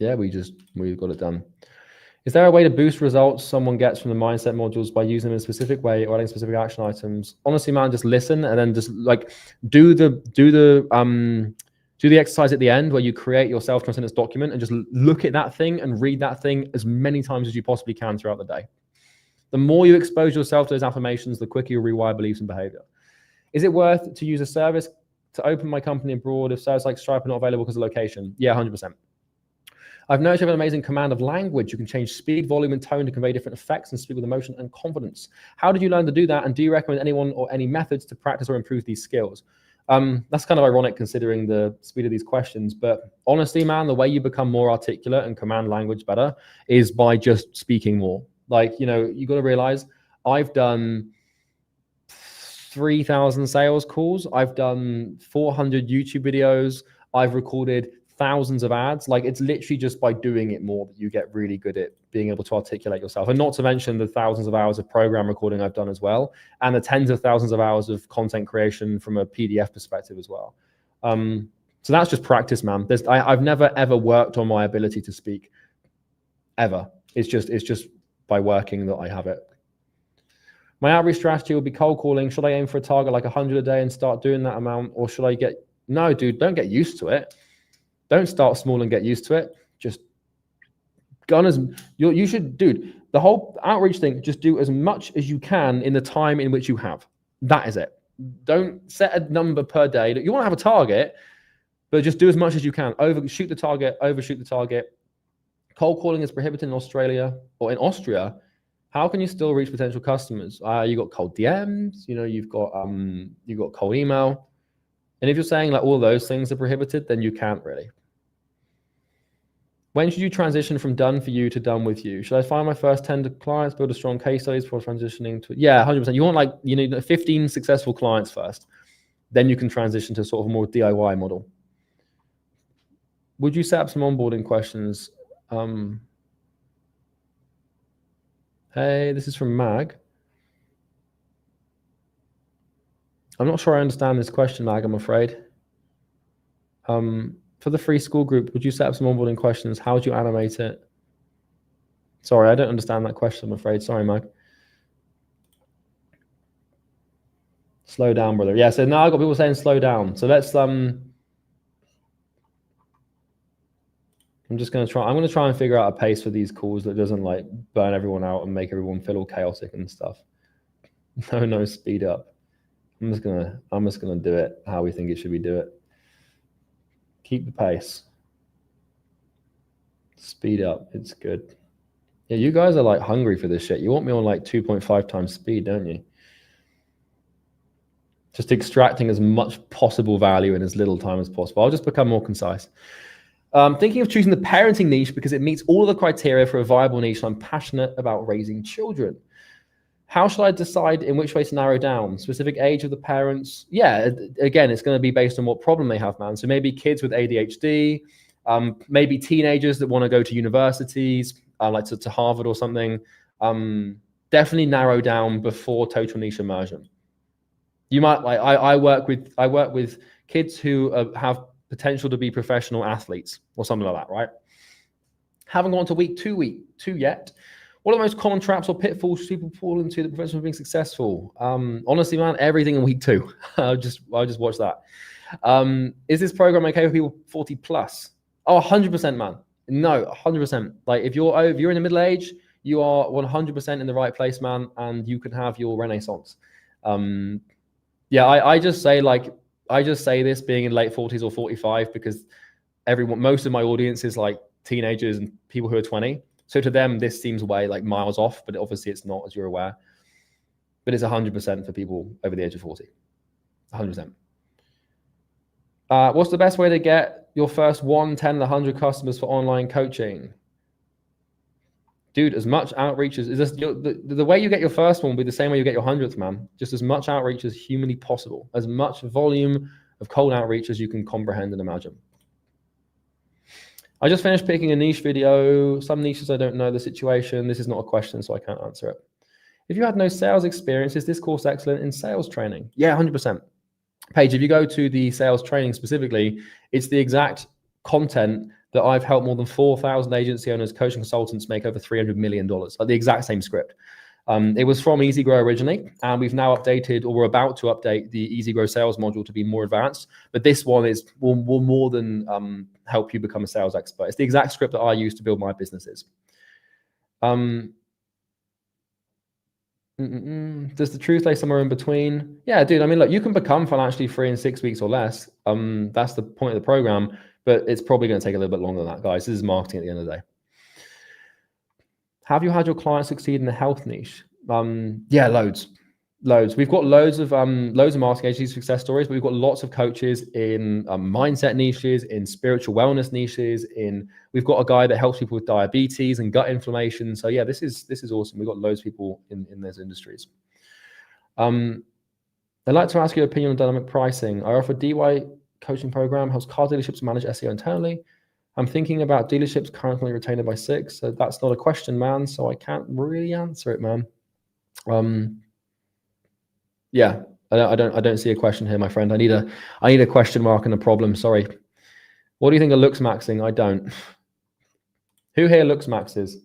Yeah, we got it done. Is there a way to boost results someone gets from the mindset modules by using them in a specific way or adding specific action items? Honestly, man, just listen and then just like do the exercise at the end where you create your self-transcendence document and just look at that thing and read that thing as many times as you possibly can throughout the day. The more you expose yourself to those affirmations, the quicker you rewire beliefs and behavior. Is it worth to use a service to open my company abroad if services like Stripe are not available because of location? Yeah, 100%. I've noticed you have an amazing command of language. You can change speed, volume, and tone to convey different effects and speak with emotion and confidence. How did you learn to do that? And do you recommend anyone or any methods to practice or improve these skills? That's kind of ironic considering the speed of these questions. But honestly, man, the way you become more articulate and command language better is by just speaking more. Like, you know, you got to realize I've done 3,000 sales calls. I've done 400 YouTube videos. I've recorded thousands of ads. Like, it's literally just by doing it more that you get really good at being able to articulate yourself. And not to mention the thousands of hours of program recording I've done as well, and the tens of thousands of hours of content creation from a PDF perspective as well. So that's just practice, man. I've never ever worked on my ability to speak, ever. It's just by working that I have it. My outreach strategy will be cold calling. Should I aim for a target like 100 a day and start doing that amount? Or should I no, dude, don't get used to it. Don't start small and get used to it. Just you should, dude, the whole outreach thing, just do as much as you can in the time in which you have. That is it. Don't set a number per day. You want to have a target, but just do as much as you can. Overshoot the target. Cold calling is prohibited in Australia or in Austria. How can you still reach potential customers? You got cold DMs, you know, you've got cold email. And if you're saying like all those things are prohibited, then you can't really. When should you transition from done for you to done with you? Should I find my first 10 clients, build a strong case studies before transitioning to, yeah, 100%. You want you need 15 successful clients first. Then you can transition to sort of a more DIY model. Would you set up some onboarding questions? Hey, this is from Mag. I'm not sure I understand this question, Mag, I'm afraid. For the free school group, would you set up some onboarding questions? How would you animate it? Sorry, I don't understand that question, I'm afraid. Sorry, Mag. Slow down, brother. Yeah, so now I've got people saying slow down. So let's, I'm going to try and figure out a pace for these calls that doesn't like burn everyone out and make everyone feel all chaotic and stuff. No, speed up. I'm just gonna do it how we think it should be do it. Keep the pace. Speed up. It's good. Yeah, you guys are like hungry for this shit. You want me on like 2.5 times speed, don't you? Just extracting as much possible value in as little time as possible. I'll just become more concise. Thinking of choosing the parenting niche because it meets all of the criteria for a viable niche. I'm passionate about raising children. How should I decide in which way to narrow down? Specific age of the parents? Yeah, again, it's going to be based on what problem they have, man. So maybe kids with ADHD, maybe teenagers that want to go to universities, like to Harvard or something. Definitely narrow down before total niche immersion. You might like I work with kids who have potential to be professional athletes or something like that, right? Haven't gone to week two yet. What are the most common traps or pitfalls people fall into the profession of being successful? Honestly, man, everything in week 2. I'll just watch that. Is this program okay for people 40 plus? Oh, 100%, man. No, 100%. Like if you're in the middle age, you are 100% in the right place, man, and you can have your renaissance. Yeah, I just say this being in late 40s or 45 because most of my audience is like teenagers and people who are 20. So to them, this seems way like miles off, but obviously it's not, as you're aware. But it's 100% for people over the age of 40. 100%. What's the best way to get your first 1, 10, and 100 customers for online coaching? Dude, as much outreach as the way you get your first one will be the same way you get your 100th, man. Just as much outreach as humanly possible, as much volume of cold outreach as you can comprehend and imagine. I just finished picking a niche video. Some niches I don't know the situation. This is not a question, so I can't answer it. If you had no sales experience, is this course excellent in sales training? Yeah, 100%. Paige, if you go to the sales training specifically, it's the exact content that I've helped more than 4,000 agency owners, coaching consultants make over $300 million, like the exact same script. It was from EasyGrow originally, and we've now updated, or we're about to update the EasyGrow sales module to be more advanced. But this one will more than help you become a sales expert. It's the exact script that I use to build my businesses. Does the truth lay somewhere in between? Yeah, dude. I mean, look, you can become financially free in 6 weeks or less. That's the point of the program. but it's probably going to take a little bit longer than that, guys. This is marketing at the end of the day. Have you had your clients succeed in the health niche? Yeah, loads. We've got loads of marketing agency success stories, but we've got lots of coaches in mindset niches, in spiritual wellness niches. We've got a guy that helps people with diabetes and gut inflammation. So yeah, this is awesome. We've got loads of people in those industries. I'd like to ask your opinion on dynamic pricing. I offer a DY coaching program, helps car dealerships manage SEO internally. I'm thinking about dealerships currently retained by 6, so that's not a question, man. So I can't really answer it, man. Yeah, I don't see a question here, my friend. I need a question mark and a problem. Sorry. What do you think of Looksmaxxing? I don't. Who here Looksmaxxes?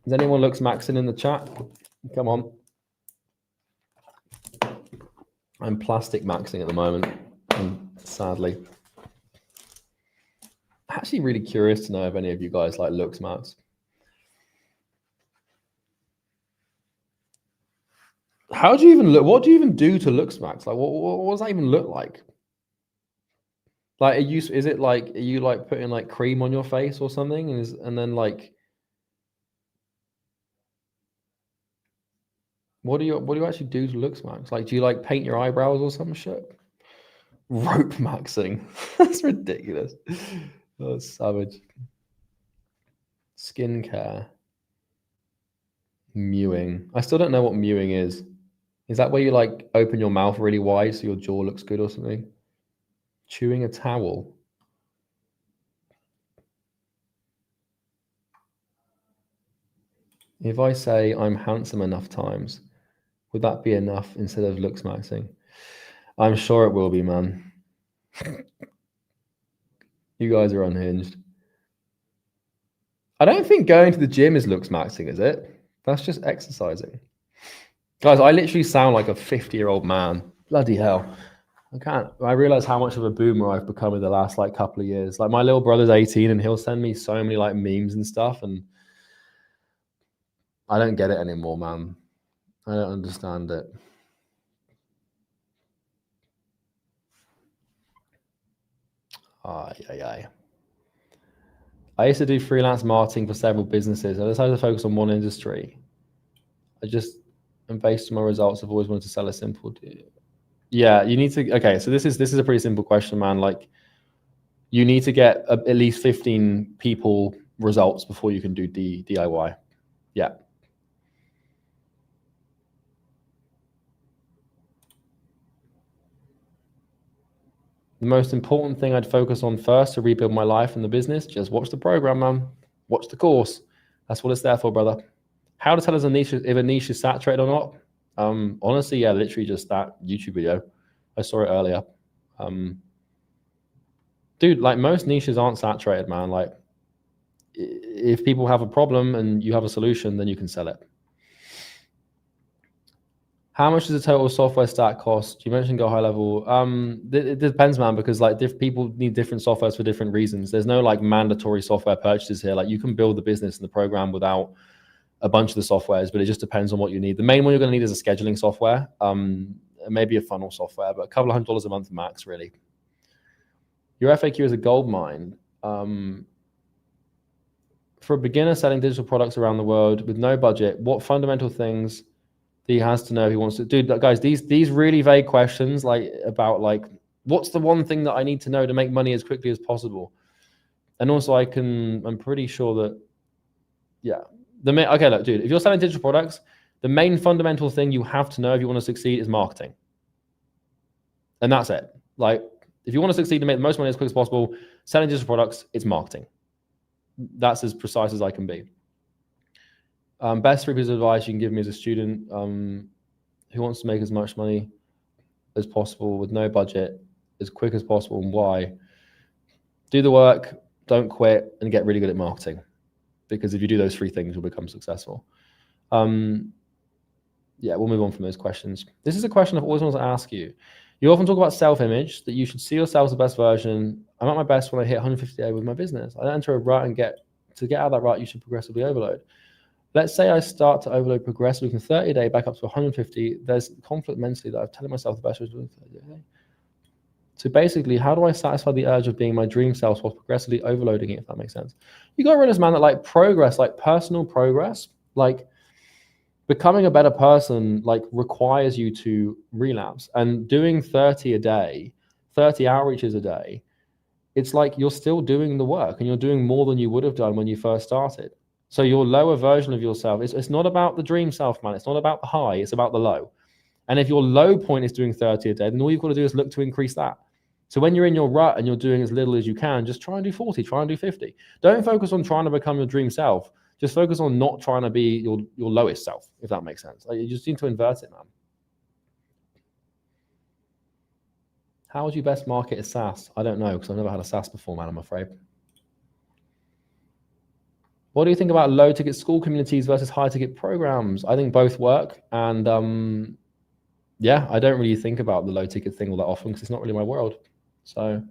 Is anyone Looksmaxxing in the chat? Come on. I'm plastic maxing at the moment, sadly. I'm actually really curious to know if any of you guys like Looksmax. How do you even look? What do you even do to Looksmax? Like, what does that even look like? Like, are you like putting like cream on your face or something? And then like, what do you actually do to Looksmax? Like, do you like paint your eyebrows or some shit? Rope maxing. That's ridiculous. That's savage. Skincare. Mewing. I still don't know what mewing is. Is that where you like open your mouth really wide so your jaw looks good or something? Chewing a towel. If I say I'm handsome enough times, would that be enough instead of Looksmaxxing? I'm sure it will be, man. You guys are unhinged. I don't think going to the gym is Looksmaxxing, is it? That's just exercising. Guys, I literally sound like a 50-year-old man. Bloody hell. I realize how much of a boomer I've become in the last like couple of years. Like my little brother's 18 and he'll send me so many like memes and stuff, and I don't get it anymore, man. I don't understand it. I used to do freelance marketing for several businesses. I decided to focus on one industry. And based on my results, I've always wanted to sell a simple deal. Yeah, you need to. Okay, so this is a pretty simple question, man. Like, you need to get at least 15 people results before you can do DIY. Yeah. The most important thing I'd focus on first to rebuild my life and the business, just watch the program, man. Watch the course. That's what it's there for, brother. How to tell if a niche is saturated or not? Honestly, yeah, literally just that YouTube video. I saw it earlier. Dude, like most niches aren't saturated, man. Like if people have a problem and you have a solution, then you can sell it. How much does the total software stack cost? You mentioned go high level. It depends, man, because like people need different softwares for different reasons. There's no like mandatory software purchases here. Like you can build the business and the program without a bunch of the softwares, but it just depends on what you need. The main one you're going to need is a scheduling software, maybe a funnel software, but a couple of $100 a month max, really. Your FAQ is a gold mine. For a beginner selling digital products around the world with no budget, what fundamental things he has to know if he wants to do? Guys, these really vague questions like about like what's the one thing that I need to know to make money as quickly as possible? And also I'm pretty sure that okay, look, dude, if you're selling digital products, the main fundamental thing you have to know if you want to succeed is marketing. And that's it. Like if you want to succeed and make the most money as quick as possible, selling digital products, it's marketing. That's as precise as I can be. Best 3 pieces of advice you can give me as a student who wants to make as much money as possible with no budget, as quick as possible, and why? Do the work, don't quit, and get really good at marketing. Because if you do those 3 things, you'll become successful. Yeah, we'll move on from those questions. This is a question I've always wanted to ask you. You often talk about self-image, that you should see yourself as the best version. I'm at my best when I hit 150 a with my business. I enter a rut and to get out of that rut, you should progressively overload. Let's say I start to overload progressively from 30 a day back up to 150. There's conflict mentally that I'm telling myself the best way to do 30 a day. So basically, how do I satisfy the urge of being my dream self while progressively overloading it, if that makes sense? You got to realize, man, that like progress, like personal progress, like becoming a better person, like requires you to relapse. And doing 30 a day, 30 outreaches a day, it's like you're still doing the work and you're doing more than you would have done when you first started. So your lower version of yourself, it's not about the dream self, man. It's not about the high, it's about the low. And if your low point is doing 30 a day, then all you've got to do is look to increase that. So when you're in your rut and you're doing as little as you can, just try and do 40, try and do 50. Don't focus on trying to become your dream self. Just focus on not trying to be your lowest self, if that makes sense. Like, you just need to invert it, man. How would you best market a SaaS? I don't know, because I've never had a SaaS before, man, I'm afraid. What do you think about low ticket school communities versus high ticket programs? I think both work. And yeah, I don't really think about the low ticket thing all that often because it's not really my world. So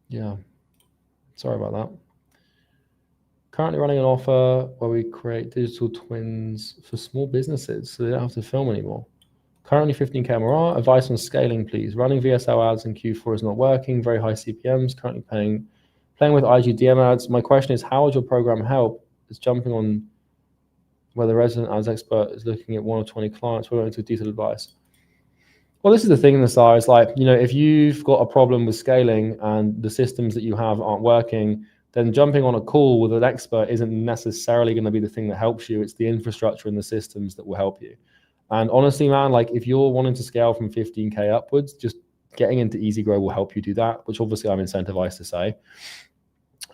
yeah, sorry about that. Currently running an offer where we create digital twins for small businesses so they don't have to film anymore. Currently 15K MRR. Advice on scaling, please. Running VSL ads in Q4 is not working. Very high CPMs. Currently playing with IGDM ads. My question is, how would your program help? It's jumping on where the resident ads expert is looking at 1 or 20 clients. We're going to detailed advice. Well, this is the thing, Nasar. It's like, if you've got a problem with scaling and the systems that you have aren't working, then jumping on a call with an expert isn't necessarily going to be the thing that helps you. It's the infrastructure and the systems that will help you. And honestly, man, like if you're wanting to scale from 15K upwards, just getting into Easy Grow will help you do that, which obviously I'm incentivized to say.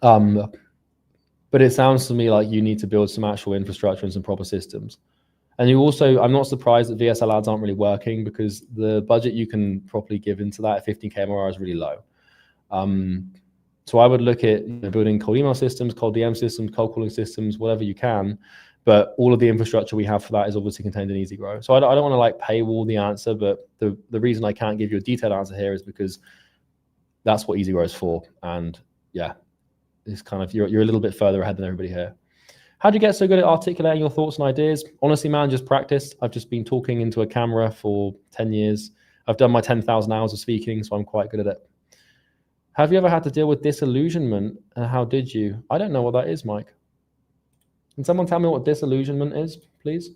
But it sounds to me like you need to build some actual infrastructure and some proper systems. And you also, I'm not surprised that VSL ads aren't really working because the budget you can properly give into that at 15K MRR is really low. So I would look at building cold email systems, cold DM systems, cold calling systems, whatever you can. But all of the infrastructure we have for that is obviously contained in Easy Grow. So I don't want to like paywall the answer, but the reason I can't give you a detailed answer here is because that's what Easy Grow is for. And yeah, it's kind of, you're a little bit further ahead than everybody here. How do you get so good at articulating your thoughts and ideas? Honestly, man, just practice. I've just been talking into a camera for 10 years. I've done my 10,000 hours of speaking, so I'm quite good at it. Have you ever had to deal with disillusionment, and how did you? I don't know what that is, Mike. Can someone tell me what disillusionment is, please?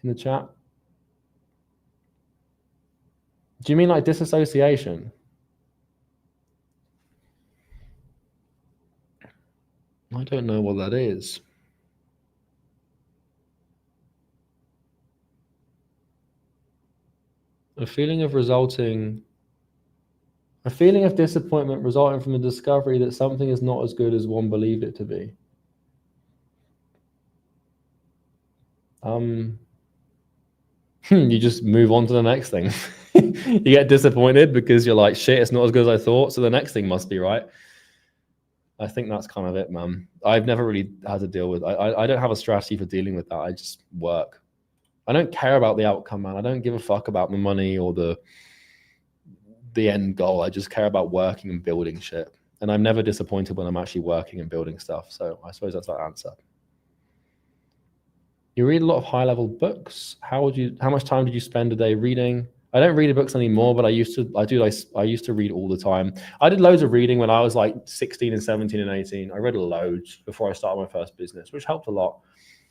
In the chat. Do you mean like disassociation? I don't know what that is. A feeling of disappointment resulting from the discovery that something is not as good as one believed it to be. You just move on to the next thing. You get disappointed because you're like, shit, it's not as good as I thought, so the next thing must be right. I think that's kind of it, man. I've never really had to deal with, I don't have a strategy for dealing with that. I just work. I don't care about the outcome, man. I don't give a fuck about the money or the end goal. I just care about working and building shit. And I'm never disappointed when I'm actually working and building stuff. So I suppose that's that answer. You read a lot of high-level books. How much time did you spend a day reading? I don't read books anymore, but I used to read all the time. I did loads of reading when I was like 16 and 17 and 18. I read loads before I started my first business, which helped a lot.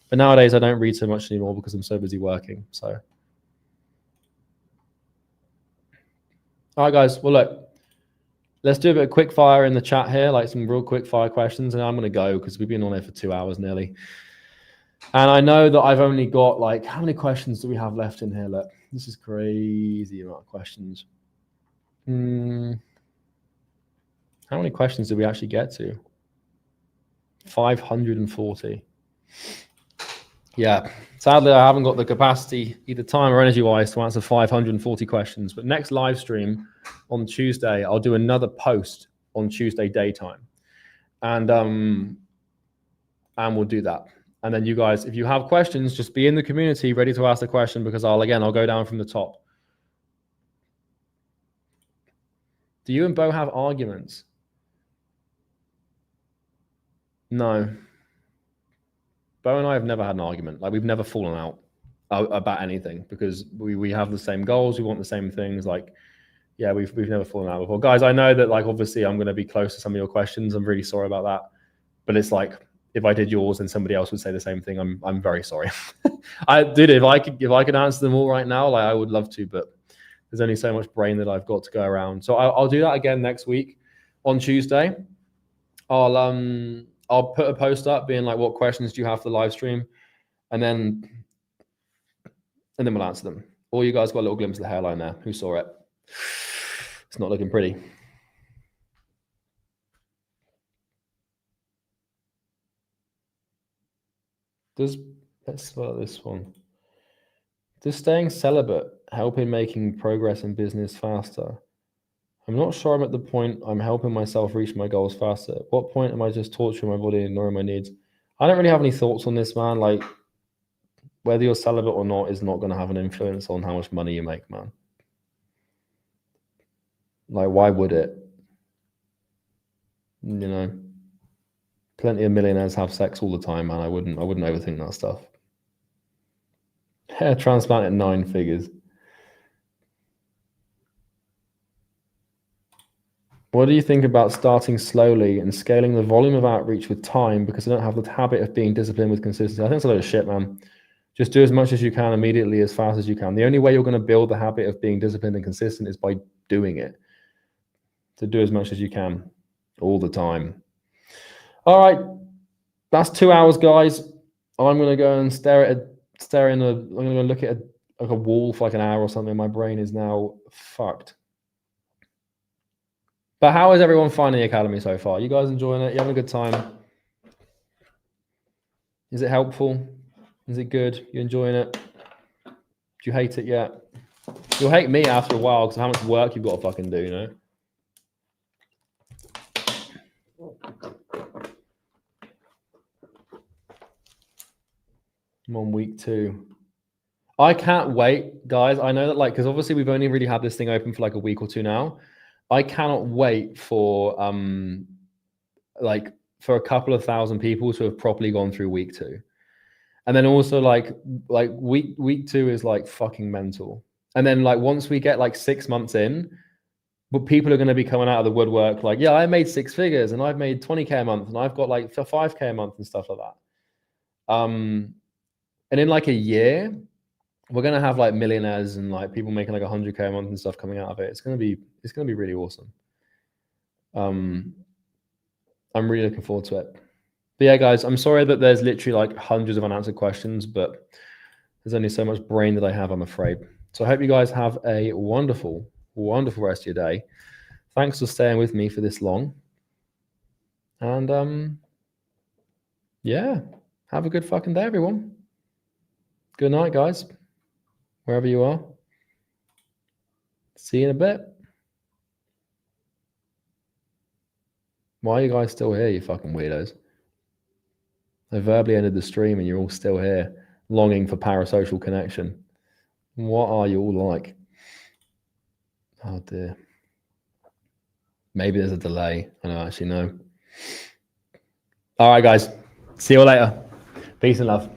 But nowadays I don't read so much anymore because I'm so busy working. So, all right, guys. Well, look, let's do a bit of quick fire in the chat here, like some real quick fire questions. And I'm going to go because we've been on here for 2 hours nearly. And I know that I've only got like, how many questions do we have left in here? Look, this is crazy amount of questions. How many questions did we actually get to? 540. Yeah, sadly, I haven't got the capacity, either time or energy-wise, to answer 540 questions. But next live stream on Tuesday, I'll do another post on Tuesday daytime. And we'll do that. And then you guys, if you have questions, just be in the community ready to ask the question because I'll go down from the top. Do you and Beau have arguments? No. Beau and I have never had an argument. Like, we've never fallen out. about anything, because we have the same goals, we want the same things. Like, yeah, we've never fallen out before. Guys, I know that like obviously I'm going to be close to some of your questions. I'm really sorry about that. But it's like, if I did yours and somebody else would say the same thing, I'm very sorry. If I could answer them all right now, like I would love to, but there's only so much brain that I've got to go around. So I'll do that again next week on Tuesday. I'll put a post up being like, what questions do you have for the live stream? And then we'll answer them. All you guys got a little glimpse of the hairline there. Who saw it? It's not looking pretty. Let's start this one. Does staying celibate help in making progress in business faster? I'm not sure I'm at the point I'm helping myself reach my goals faster. At what point am I just torturing my body and ignoring my needs? I don't really have any thoughts on this, man. Like, whether you're celibate or not is not going to have an influence on how much money you make, man. Like, why would it? You know, plenty of millionaires have sex all the time, man. I wouldn't overthink that stuff. Hair transplant at 9 figures. What do you think about starting slowly and scaling the volume of outreach with time, because I don't have the habit of being disciplined with consistency? I think it's a load of shit, man. Just do as much as you can immediately, as fast as you can. The only way you're going to build the habit of being disciplined and consistent is by doing it. So do as much as you can all the time. All right, that's 2 hours, guys. I'm going to go and I'm going to look at a wall for like an hour or something. My brain is now fucked. But how is everyone finding the Academy so far? You guys enjoying it? You having a good time? Is it helpful? Is it good? You enjoying it? Do you hate it yet? You'll hate me after a while because of how much work you've got to fucking do, you know? I'm on week 2. I can't wait, guys. I know that, like, because obviously we've only really had this thing open for like a week or 2 now. I cannot wait for like for a couple of thousand people to have properly gone through week 2. And then also like week 2 is like fucking mental. And then like once we get like 6 months in, but people are going to be coming out of the woodwork like, yeah, I made 6 figures and I've made 20K a month and I've got like 5K a month and stuff like that. And in like a year, we're going to have like millionaires and like people making like 100K a month and stuff coming out of it. It's going to be really awesome. I'm really looking forward to it. But yeah, guys, I'm sorry that there's literally like hundreds of unanswered questions, but there's only so much brain that I have, I'm afraid. So I hope you guys have a wonderful, wonderful rest of your day. Thanks for staying with me for this long. And yeah, have a good fucking day, everyone. Good night, guys, wherever you are. See you in a bit. Why are you guys still here, you fucking weirdos? I verbally ended the stream and you're all still here, longing for parasocial connection. What are you all like? Oh dear. Maybe there's a delay. I don't actually know. All right, guys. See you later. Peace and love.